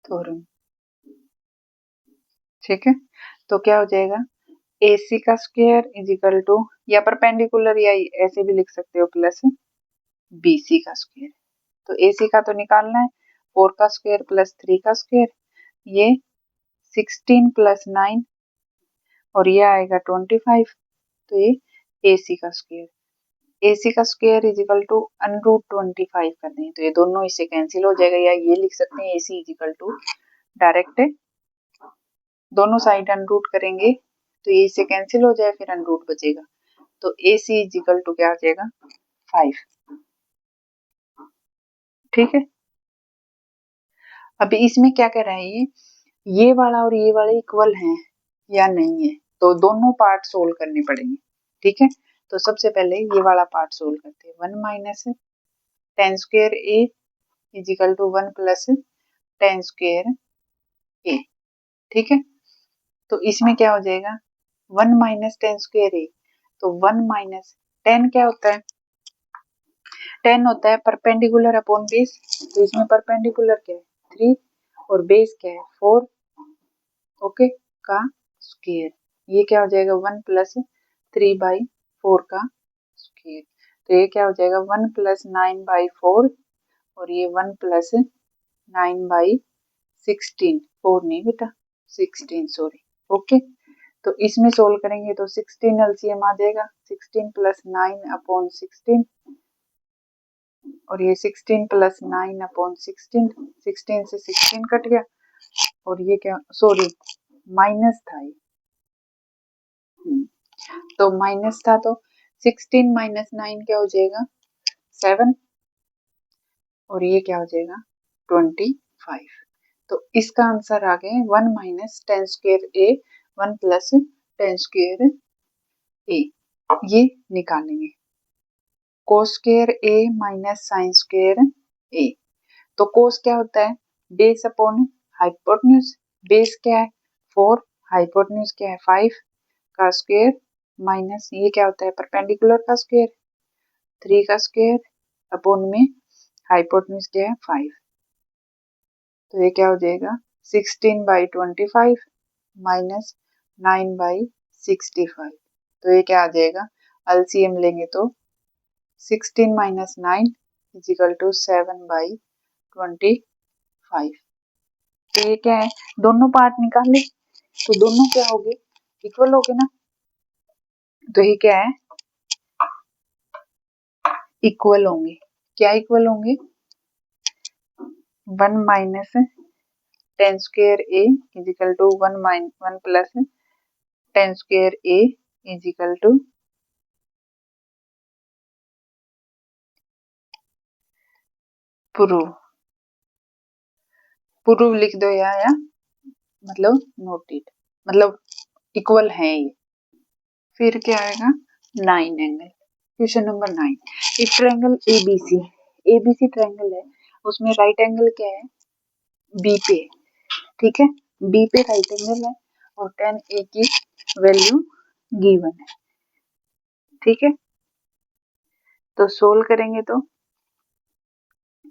थ्योरम, ठीक है। तो क्या हो जाएगा AC का स्क्वायर इज इक्वल टू, या परपेंडिकुलर या ऐसे भी लिख सकते हो प्लस BC का स्क्वायर। तो AC का तो निकालना है 4 का स्क्वायर प्लस 3 का स्क्वायर, ये 16 प्लस 9 और ये आएगा 25, तो ये AC का स्क्वायर, AC का स्क्वायर इज इक्वल टू √25 कर दें तो ये दोनों इससे कैंसिल हो जाएगा, या ये लिख सकते हैं AC is equal to direct दोनों साइड अनरूट करेंगे तो ये इससे कैंसिल हो जाए फिर अनरूट बचेगा, तो AC इज इक्वल टू क्या आ जाएगा 5, ठीक है। अभी इसमें क्या कह रहा है ये वाला और ये वाला इक्वल हैं या नहीं है, तो दोनों पार्ट सोल्व करने पड़ेंगे, ठीक है। तो सबसे पहले ये वाला पार्ट सोल्व करते हैं, 1 minus tan square A is equal to 1 plus tan square A, ठीक है। तो इसमें क्या हो जाएगा 1 माइनस tan स्क्वायर A, तो 1 माइनस tan क्या होता है, tan होता है परपेंडिकुलर अपॉन बेस, तो इसमें परपेंडिकुलर क्या है 3 और बेस क्या है 4, ओके, का स्क्वायर, ये क्या हो जाएगा 1 प्लस 3/4 का स्क्वायर, तो ये क्या हो जाएगा 1 प्लस 9/4 और ये 1 प्लस 9/16, 4 नहीं बेटा 16 सॉरी, ओके। तो इसमें सोल्व करेंगे तो 16 एलसीएम आ जाएगा, 16 प्लस 9/16 और ये 16 प्लस 9/16, 16 से 16 कट गया और ये क्या सॉरी माइनस था ये, तो माइनस था तो 16 माइनस 9 क्या हो जाएगा 7 और ये क्या हो जाएगा 25, तो इसका आंसर आ गया 1 minus tan square A 1 plus tan square A, ये निकालेंगे cos square A minus sin square A, तो cos क्या होता है बेस अपॉन हाइपोटेन्यूज, बेस क्या है 4, हाइपोटेन्यूज क्या है 5 का स्क्वायर माइनस ये क्या होता है परपेंडिकुलर का स्क्वायर 3 का स्क्वायर अपॉन में हाइपोटेन्यूज क्या है 5, तो ये क्या हो जाएगा 16/25 माइनस 9/65, तो ये क्या आ जाएगा एलसीएम लेंगे तो 16 माइनस 9 इज इक्वल टू 7/25, तो ये क्या है दोनों पार्ट निकाले तो दोनों क्या हो गए इक्वल हो गए ना, तो ये क्या है इक्वल होंगे, क्या इक्वल होंगे 1 minus tan square A is equal to 1 plus tan square A is equal to prove लिख दो या मतलब नोटेड, मतलब इक्वल है ये। फिर क्या आएगा 9 एंगल। क्वेश्चन नंबर 9, एक ट्रायंगल एबीसी ट्रायंगल है, उसमें राइट एंगल क्या है बी पे, ठीक है, बी पे राइट एंगल है और tan ए की वैल्यू गिवन है, ठीक है। तो सोल्व करेंगे तो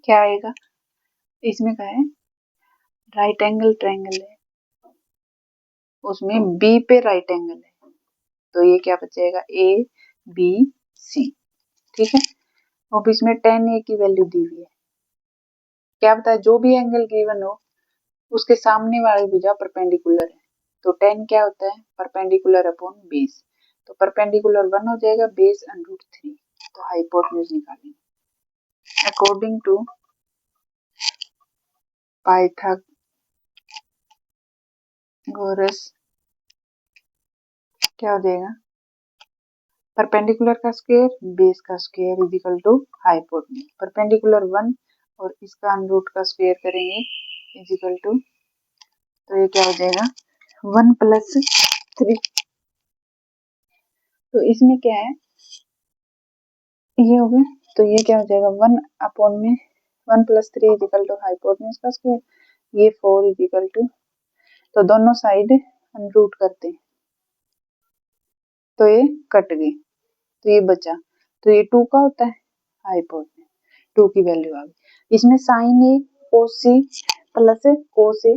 क्या आएगा, इसमें क्या है राइट एंगल ट्रायंगल है, उसमें बी पे राइट एंगल है, तो ये क्या बचेगा ए बी सी, ठीक है। और इसमें tan ए की वैल्यू दी हुई है, क्या बता है जो भी एंगल गिवन हो उसके सामने वाली भुजा परपेंडिकुलर है, तो tan क्या होता है परपेंडिकुलर अपॉन बेस, तो परपेंडिकुलर 1 हो जाएगा, बेस √3, तो हाइपोटेन्यूज निकालेंगे अकॉर्डिंग टू पाइथागोरस। क्या हो जाएगा परपेंडिकुलर का स्क्वायर बेस का square is equal to hypotenuse, perpendicular 1 और इसका √, का स्क्वायर करेंगे इज इक्वल टू, तो ये क्या हो जाएगा 1 + 3, तो इसमें क्या है ये हो गया, तो ये क्या हो जाएगा 1 अपॉन में 1 + 3 इज इक्वल टू हाइपोटेन्यूज का स्क्वायर, ये 4 इज इक्वल टू, तो दोनों साइड √ करते हैं तो ये कट गई, तो ये बचा, तो ये 2 का होता है हाइपोटेन्यूज, 2 की वैल्यू आ गई। इसमें sin ए cos सी प्लस cos ए,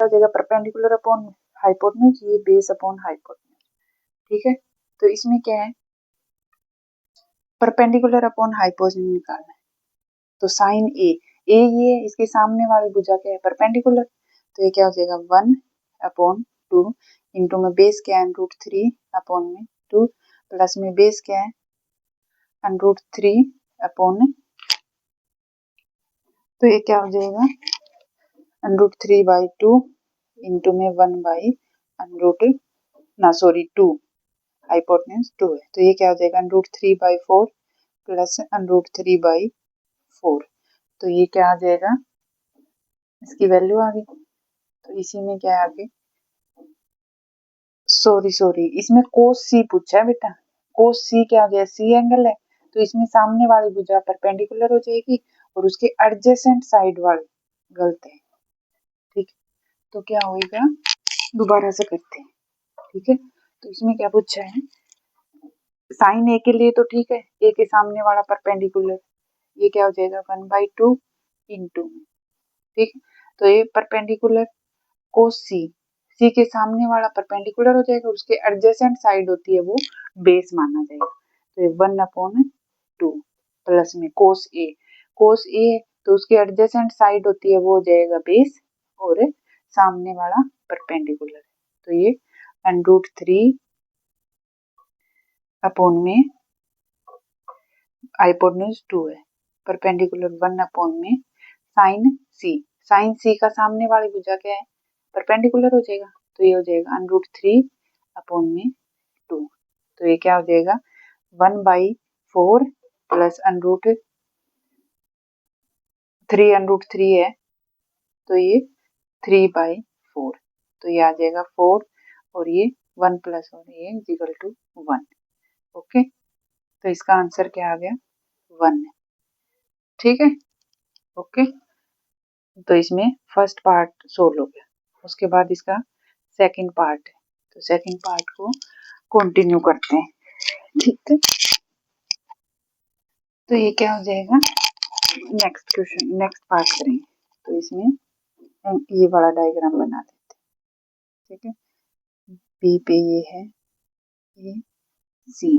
हो जाएगा परपेंडिकुलर अपॉन हाइपोटेन्यूज, ये बेस अपॉन हाइपोटेन्यूज, ठीक है। तो इसमें क्या है परपेंडिकुलर अपॉन हाइपोटेन्यूज निकालना है, तो sin ए ये इसके सामने वाली भुजा क्या है परपेंडिकुलर, तो ये क्या हो जाएगा 1 अपॉन 2 इंटू में बेस क्या है √3 अपॉन में 2 प्लस में बेस क्या है √3 अपॉन, तो ये क्या हो जाएगा √3/2 इंटू में 1/√, ना सॉरी 2, हाइपोटेन्यूज 2 है, तो ये क्या हो जाएगा √3/4 प्लस √3/4, तो ये क्या आ जाएगा इसकी वैल्यू आ गई, तो इसी में क्या है आगे सॉरी इसमें cos सी पूछा है बेटा, cos सी क्या हो गया सी एंगल है, तो इसमें सामने वाली भुजा परपेंडिकुलर हो जाएगी और उसके एडजेसेंट साइड वाली गलत है, ठीक, तो क्या होएगा दोबारा से करते हैं, ठीक है। तो इसमें क्या पूछा है sin ए के लिए तो ठीक है, ए के सामने वाला परपेंडिकुलर, ये क्या हो जाएगा 1/2 इंटू, ठीक, तो ये परपेंडिकुलर cos सी के सामने वाला परपेंडिकुलर हो जाएगा, उसके एडजेसेंट साइड होती है वो बेस माना जाएगा, तो ये 1/2 प्लस में cos ए है तो उसकी एडजेसेंट साइड होती है वो हो जाएगा बेस और सामने वाला परपेंडिकुलर, तो ये √3 अपॉन में हाइपोटेन्यूज 2 है, परपेंडिकुलर 1 अपॉन में साइन सी का सामने वाली भुजा क्या है परपेंडिकुलर हो जाएगा, तो ये हो जाएगा √3 अपॉन में 2, तो ये क्या हो जाएगा 1/4 प्लस √3 है, तो ये 3/4, तो ये आ जाएगा 4 और ये 1 प्लस और ये इज इक्वल टू 1, ओके, तो इसका आंसर क्या आ गया 1 है, ठीक है, ओके। तो इसमें फर्स्ट पार्ट सोल्व हो गया, उसके बाद इसका सेकंड पार्ट है, तो सेकंड पार्ट को कंटिन्यू करते हैं, ठीक है। तो ये क्या हो जाएगा नेक्स्ट क्वेश्चन नेक्स्ट पार्ट करेंगे, तो इसमें ये वाला डायग्राम बना देते हैं, ठीक है, बी पे ये है ये सी,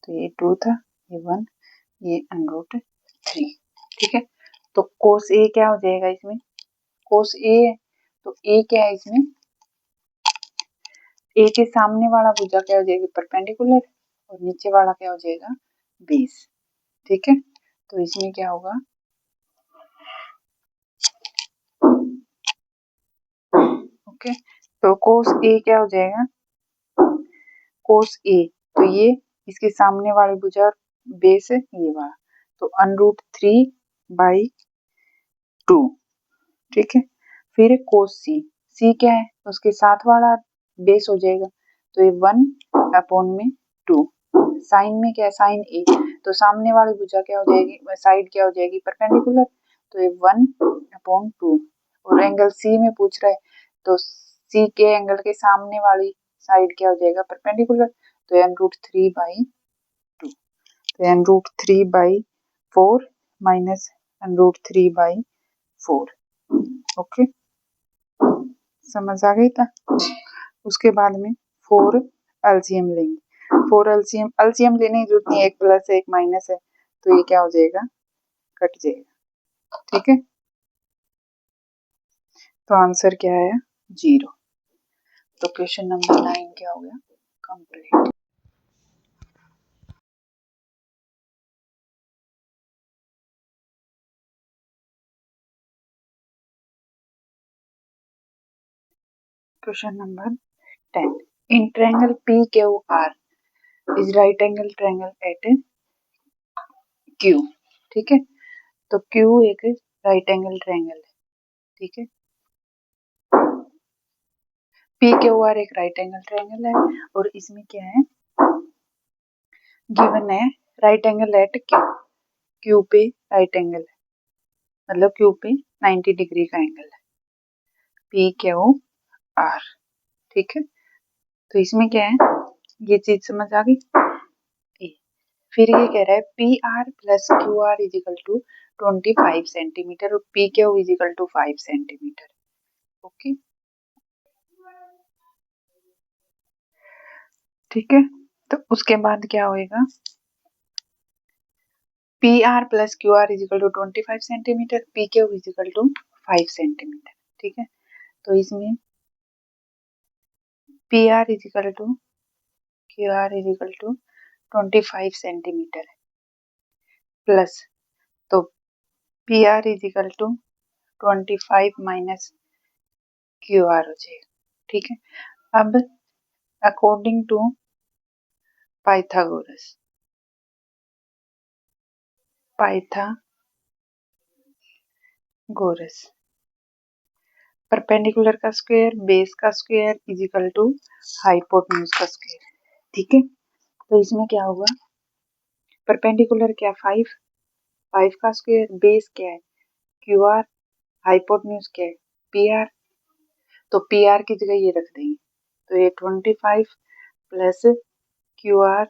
तो ये 2 था ये 1 ये √3 3। ठीक है, तो कोस ए क्या हो जाएगा इसमें, कोस ए है तो ए क्या है इसमें, ए के सामने वाला भुजा क्या हो जाएगी परपेंडिकुलर और नीचे वाला क्या हो जाएगा बेस। ठीक है, तो इसमें क्या होगा, ओके, तो कोस ए क्या हो जाएगा, कोस ए, तो ये इसके सामने वाली भुजा बेस है ये वाला, तो √3/2। ठीक है, फिर कोस सी, सी क्या है उसके साथ वाला बेस हो जाएगा, तो ये 1/2। साइन में क्या है, साइन ए, तो सामने वाली भुजा क्या हो जाएगी, साइड क्या हो जाएगी परपेंडिकुलर, तो ये 1/2। और एंगल सी में पूछ रहा है, तो सी के एंगल के सामने वाली साइड क्या हो जाएगा परपेंडिकुलर, तो n√3/2, तो n√3/4 माइनस n√3/4। ओके, समझ आ गई था। उसके बाद में 4 एलसीएम लेंगे, 4 एलसीएम लेने की जरूरत नहीं है, 1 प्लस 1 माइनस है, तो ये क्या हो जाएगा कट जाएगा। ठीक है, तो आंसर क्या है 0। तो क्वेश्चन नंबर 9 क्या हो गया complete. Question number 10, in triangle PQR is right angle triangle eight Q। ठीक है, तो Q एक राइट एंगल ट्रायंगल है। ठीक है, PQR एक राइट एंगल ट्रायंगल है और इसमें क्या है गिवन है right angle at Q, Q पे राइट एंगल है, मतलब Q पे 90 डिग्री का एंगल है PQR। ठीक है, तो इसमें क्या है ये चीज समझ आ गई। फिर ये कह रहा है PR plus QR is equal to 25 centimetre और PQ is equal to 5 centimetre. Okay, ठीक है, तो उसके बाद क्या होएगा, PR plus QR is equal to 25 centimetre, PQ is equal to 5 centimetre. ठीक है, तो इसमें PR is equal to QR is equal to 25 centimetre plus, तो PR is equal to 25 minus QR हो जाएगा। ठीक है, अब अकॉर्डिंग टू पाइथागोरस, परपेंडिकुलर का स्क्वायर बेस का square is equal to hypotenuse का स्क्वायर। ठीक है, तो इसमें क्या होगा, परपेंडिकुलर क्या 5 का स्क्वायर, बेस क्या है QR, हाइपोटेन्यूज क्या है PR, तो PR की जगह ये रख देंगे, तो ये 25 plus QR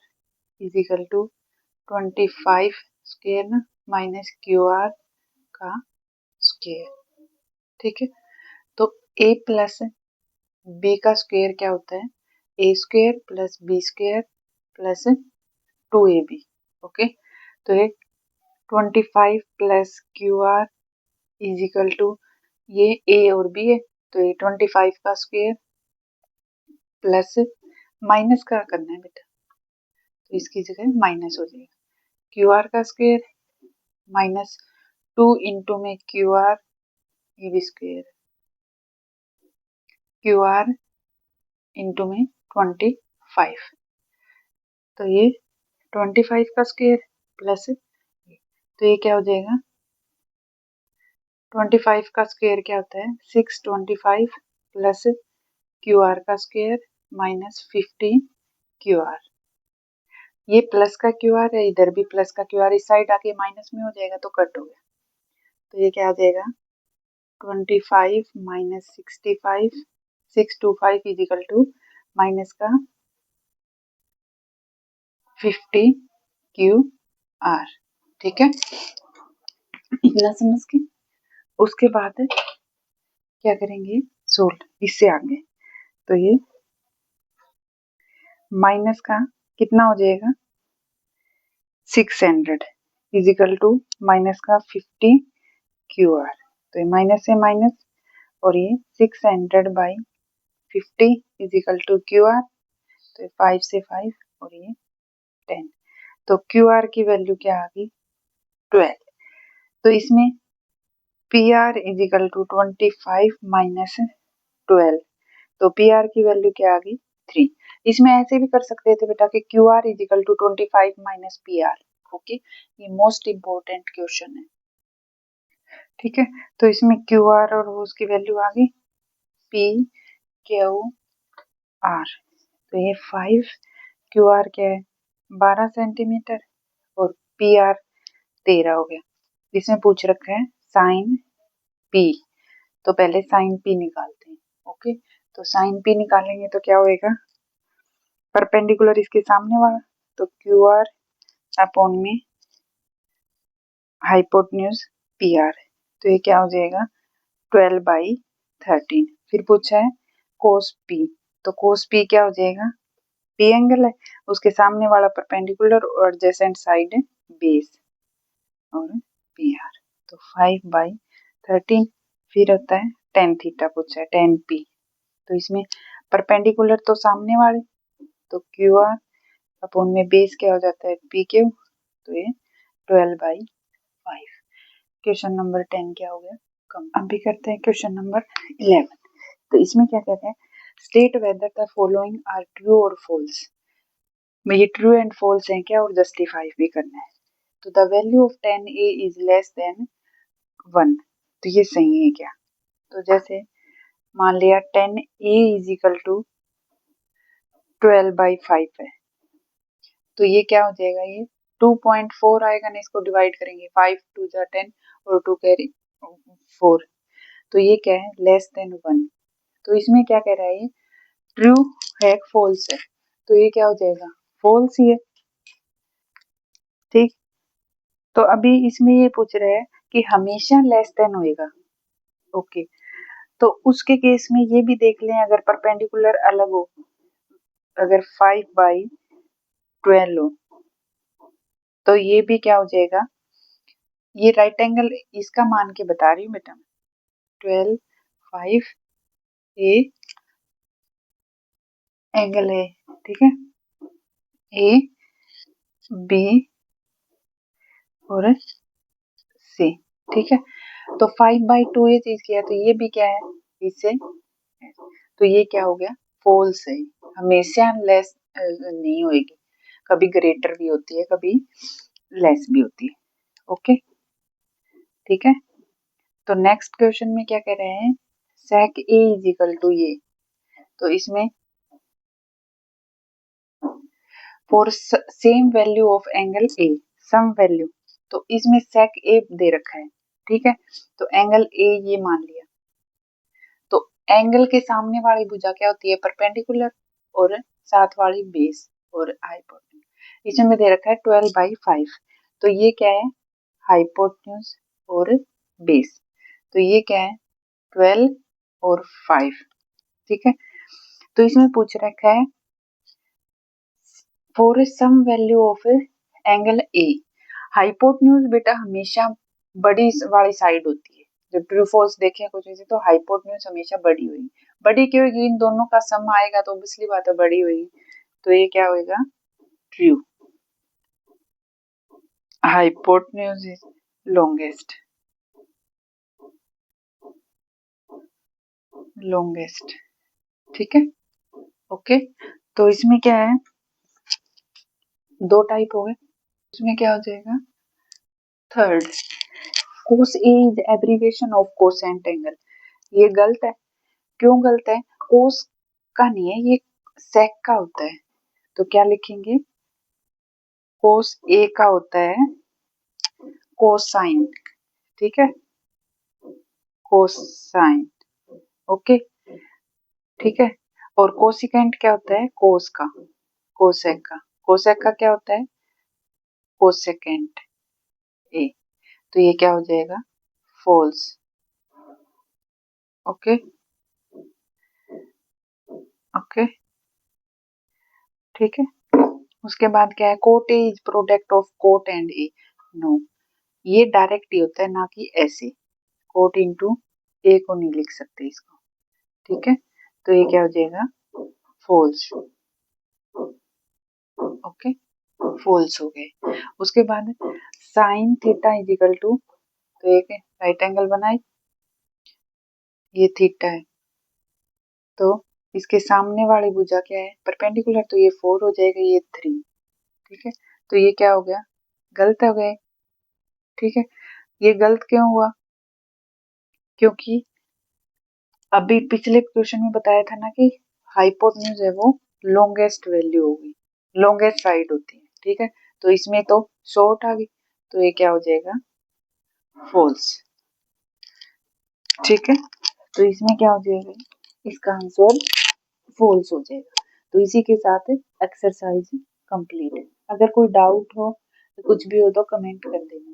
is equal to 25 square ना माइनस QR का स्क्वायर। ठीक है, तो A प्लस B का स्क्वायर क्या होता है, A square plus B square plus 2AB। Okay, तो ये 25 plus QR is equal to ये A और B है, तो ये 25 का स्क्वायर प्लस माइनस का करना है बेटा, तो इसकी जगह माइनस हो जाएगा, QR का स्क्वायर माइनस 2 इंटू में QR ये भी स्क्वायर, QR इंटू में 25, तो ये 25 का स्क्वायर प्लस, तो ये क्या हो जाएगा 25 का स्क्वायर क्या होता है 625 प्लस QR का स्क्वायर माइनस 15 QR, ये प्लस का QR है, इधर भी प्लस का QR, इस साइड आके माइनस में हो जाएगा तो कट हो गया, तो ये क्या आ जाएगा 25 minus 65 625 is equal to minus का 50 QR। ठीक है, इतना समझ के उसके बाद क्या करेंगे सोल्व, इससे आगे, तो ये माइनस का कितना हो जाएगा 600 इज इक्वल टू माइनस का 50 क्यू आर, तो ये माइनस से माइनस और ये 600/50 is equal to Q R, तो 5 से 5 और ये 10, तो क्यू आर की वैल्यू क्या आ गई 12। तो इसमें P R is equal to 25 minus 12, तो पी आर की वैल्यू क्या आ गई 3। इसमें ऐसे भी कर सकते थे बेटा कि Q R is equal to 25 minus P R. Okay, ये मोस्ट इम्पोर्टेंट क्वेश्चन है, ठीक है। तो इसमें क्यू आर और उसकी वैल्यू आ गई पी क्यू आर, तो ये 5, क्यू आर क्या है 12 सेंटीमीटर और पी आर 13 हो गया। इसमें पूछ रखा है साइन पी, तो पहले साइन पी निकालते हैं। ओके, तो साइन पी निकालेंगे तो क्या होएगा परपेंडिकुलर इसके सामने वाला, तो क्यू आर अपॉन में हाइपोटेन्यूज पी आर, तो ये क्या हो जाएगा 12/13। फिर पूछा है कोस पी, तो कोस पी क्या हो जाएगा पी एंगल है, उसके सामने वाला परपेंडिकुलर और एडजेसेंट साइड है बेस और पी आर, तो 5/13। फिर होता है टेन थीटा, पूछा है टेन पी, तो इसमें परपेंडिकुलर तो सामने वाले, तो क्यू आर अपॉन में बेस क्या हो जाता है पी क्यू, तो ये 12/5। क्वेश्चन नंबर 10 क्या हो गया कम। अभी करते हैं क्वेश्चन नंबर 11। तो इसमें क्या कहते हैं state whether the following are true और फॉल्स, में ये ट्रू एंड फॉल्स है क्या और जस्टिफाई भी करना है। तो the value of 10a is less than 1, तो ये सही है क्या। तो जैसे मान लिया 10a इज इक्वल टू 12/5 है, तो ये क्या हो जाएगा ये 2.4 आएगा ना, इसको डिवाइड करेंगे 5 2 जा 10 और 2 कैरी 4, तो ये क्या है लेस देन 1। तो इसमें क्या कह रहा है ये ट्रू है फॉल्स है, तो ये क्या हो जाएगा फॉल्स ही है, ठीक। तो अभी इसमें ये पूछ रहे हैं कि हमेशा लेस देन होएगा। ओके, तो उसके केस में ये भी देख लें अगर परपेंडिकुलर अलग हो, अगर 5/12 हो तो ये भी क्या हो जाएगा, ये राइट एंगल इसका मान के बता रही हूँ बेटा 12 5 ए एंगल है, ठीक है ए बी और सी, ठीक है। तो 5/2 ये चीज किया, तो ये भी क्या है इससे, तो ये क्या हो गया फॉल्स है, हमेशा लेस नहीं होएगी, कभी ग्रेटर भी होती है कभी लेस भी होती है। ओके, ठीक है। तो नेक्स्ट क्वेश्चन में क्या कह रहे हैं sec a is equal to ये, तो इसमें for same value of angle A some value, तो इसमें sec a दे रखा है, ठीक है। तो एंगल ए ये मान लिया, तो एंगल के सामने वाली भुजा क्या होती है परपेंडिकुलर और साथ वाली बेस और हाइपोटेन्यूज, इसमें दे रखा है 12/5, तो ये क्या है हाइपोटेन्यूज और बेस, तो ये क्या है 12 और 5, ठीक है। तो इसमें पूछ रखा है for some value of angle A, hypotenuse बेटा हमेशा बड़ी वाली साइड होती है, जब ट्रू फॉल्स देखें कुछ ऐसे तो हाइपोटेन्यूज हमेशा बड़ी हुई, बड़ी क्यों होगी इन दोनों का सम आएगा तो ऑब्वियसली बात है बड़ी हुई, तो ये क्या होएगा true, hypotenuse is longest, longest, ठीक है। ओके, तो इसमें क्या है दो टाइप हो गए, इसमें क्या हो जाएगा third cos A is abbreviation of cosine angle, ये गलत है, क्यों गलत है cos का नहीं है ये sec का होता है, तो क्या लिखेंगे cos A का होता है cosine, ठीक है cosine, ओके ठीक है। और कोसिकेंट क्या होता है cos का, cosec का, cosec का क्या होता है कोसेकेंट A, तो ये क्या हो जाएगा फॉल्स। ओके ओके, ठीक है। उसके बाद क्या है cot A is product of cot and A, no, ये डायरेक्ट ही होता है, ना कि ऐसे कोट इंटू ए को नहीं लिख सकते इसको, ठीक है। तो ये क्या हो जाएगा, फॉल्स। ओके, फॉल्स हो गए। उसके बाद sine theta is equal to, तो एक राइट एंगल बनाए, ये थीटा है, तो इसके सामने वाली भुजा क्या है, परपेंडिकुलर, तो ये 4 हो जाएगा, ये 3, ठीक है। तो ये क्या हो गया, गलत हो गए, ठीक है। ये गलत क्यों हुआ, क्योंकि अभी पिछले क्वेश्चन में बताया था ना कि हाइपोटेन्यूज है वो लॉन्गेस्ट वैल्यू होगी, लॉन्गेस्ट साइड होती है, ठीक है। तो इसमें तो शॉर्ट आ गई, तो ये क्या हो जाएगा, फॉल्स, ठीक है। तो इसमें क्या हो जाएगा, इसका आंसर फॉल्स हो जाएगा। तो इसी के साथ एक्सरसाइज कंप्लीट है। अगर कोई डाउट हो, कुछ भी हो तो कमेंट कर देना।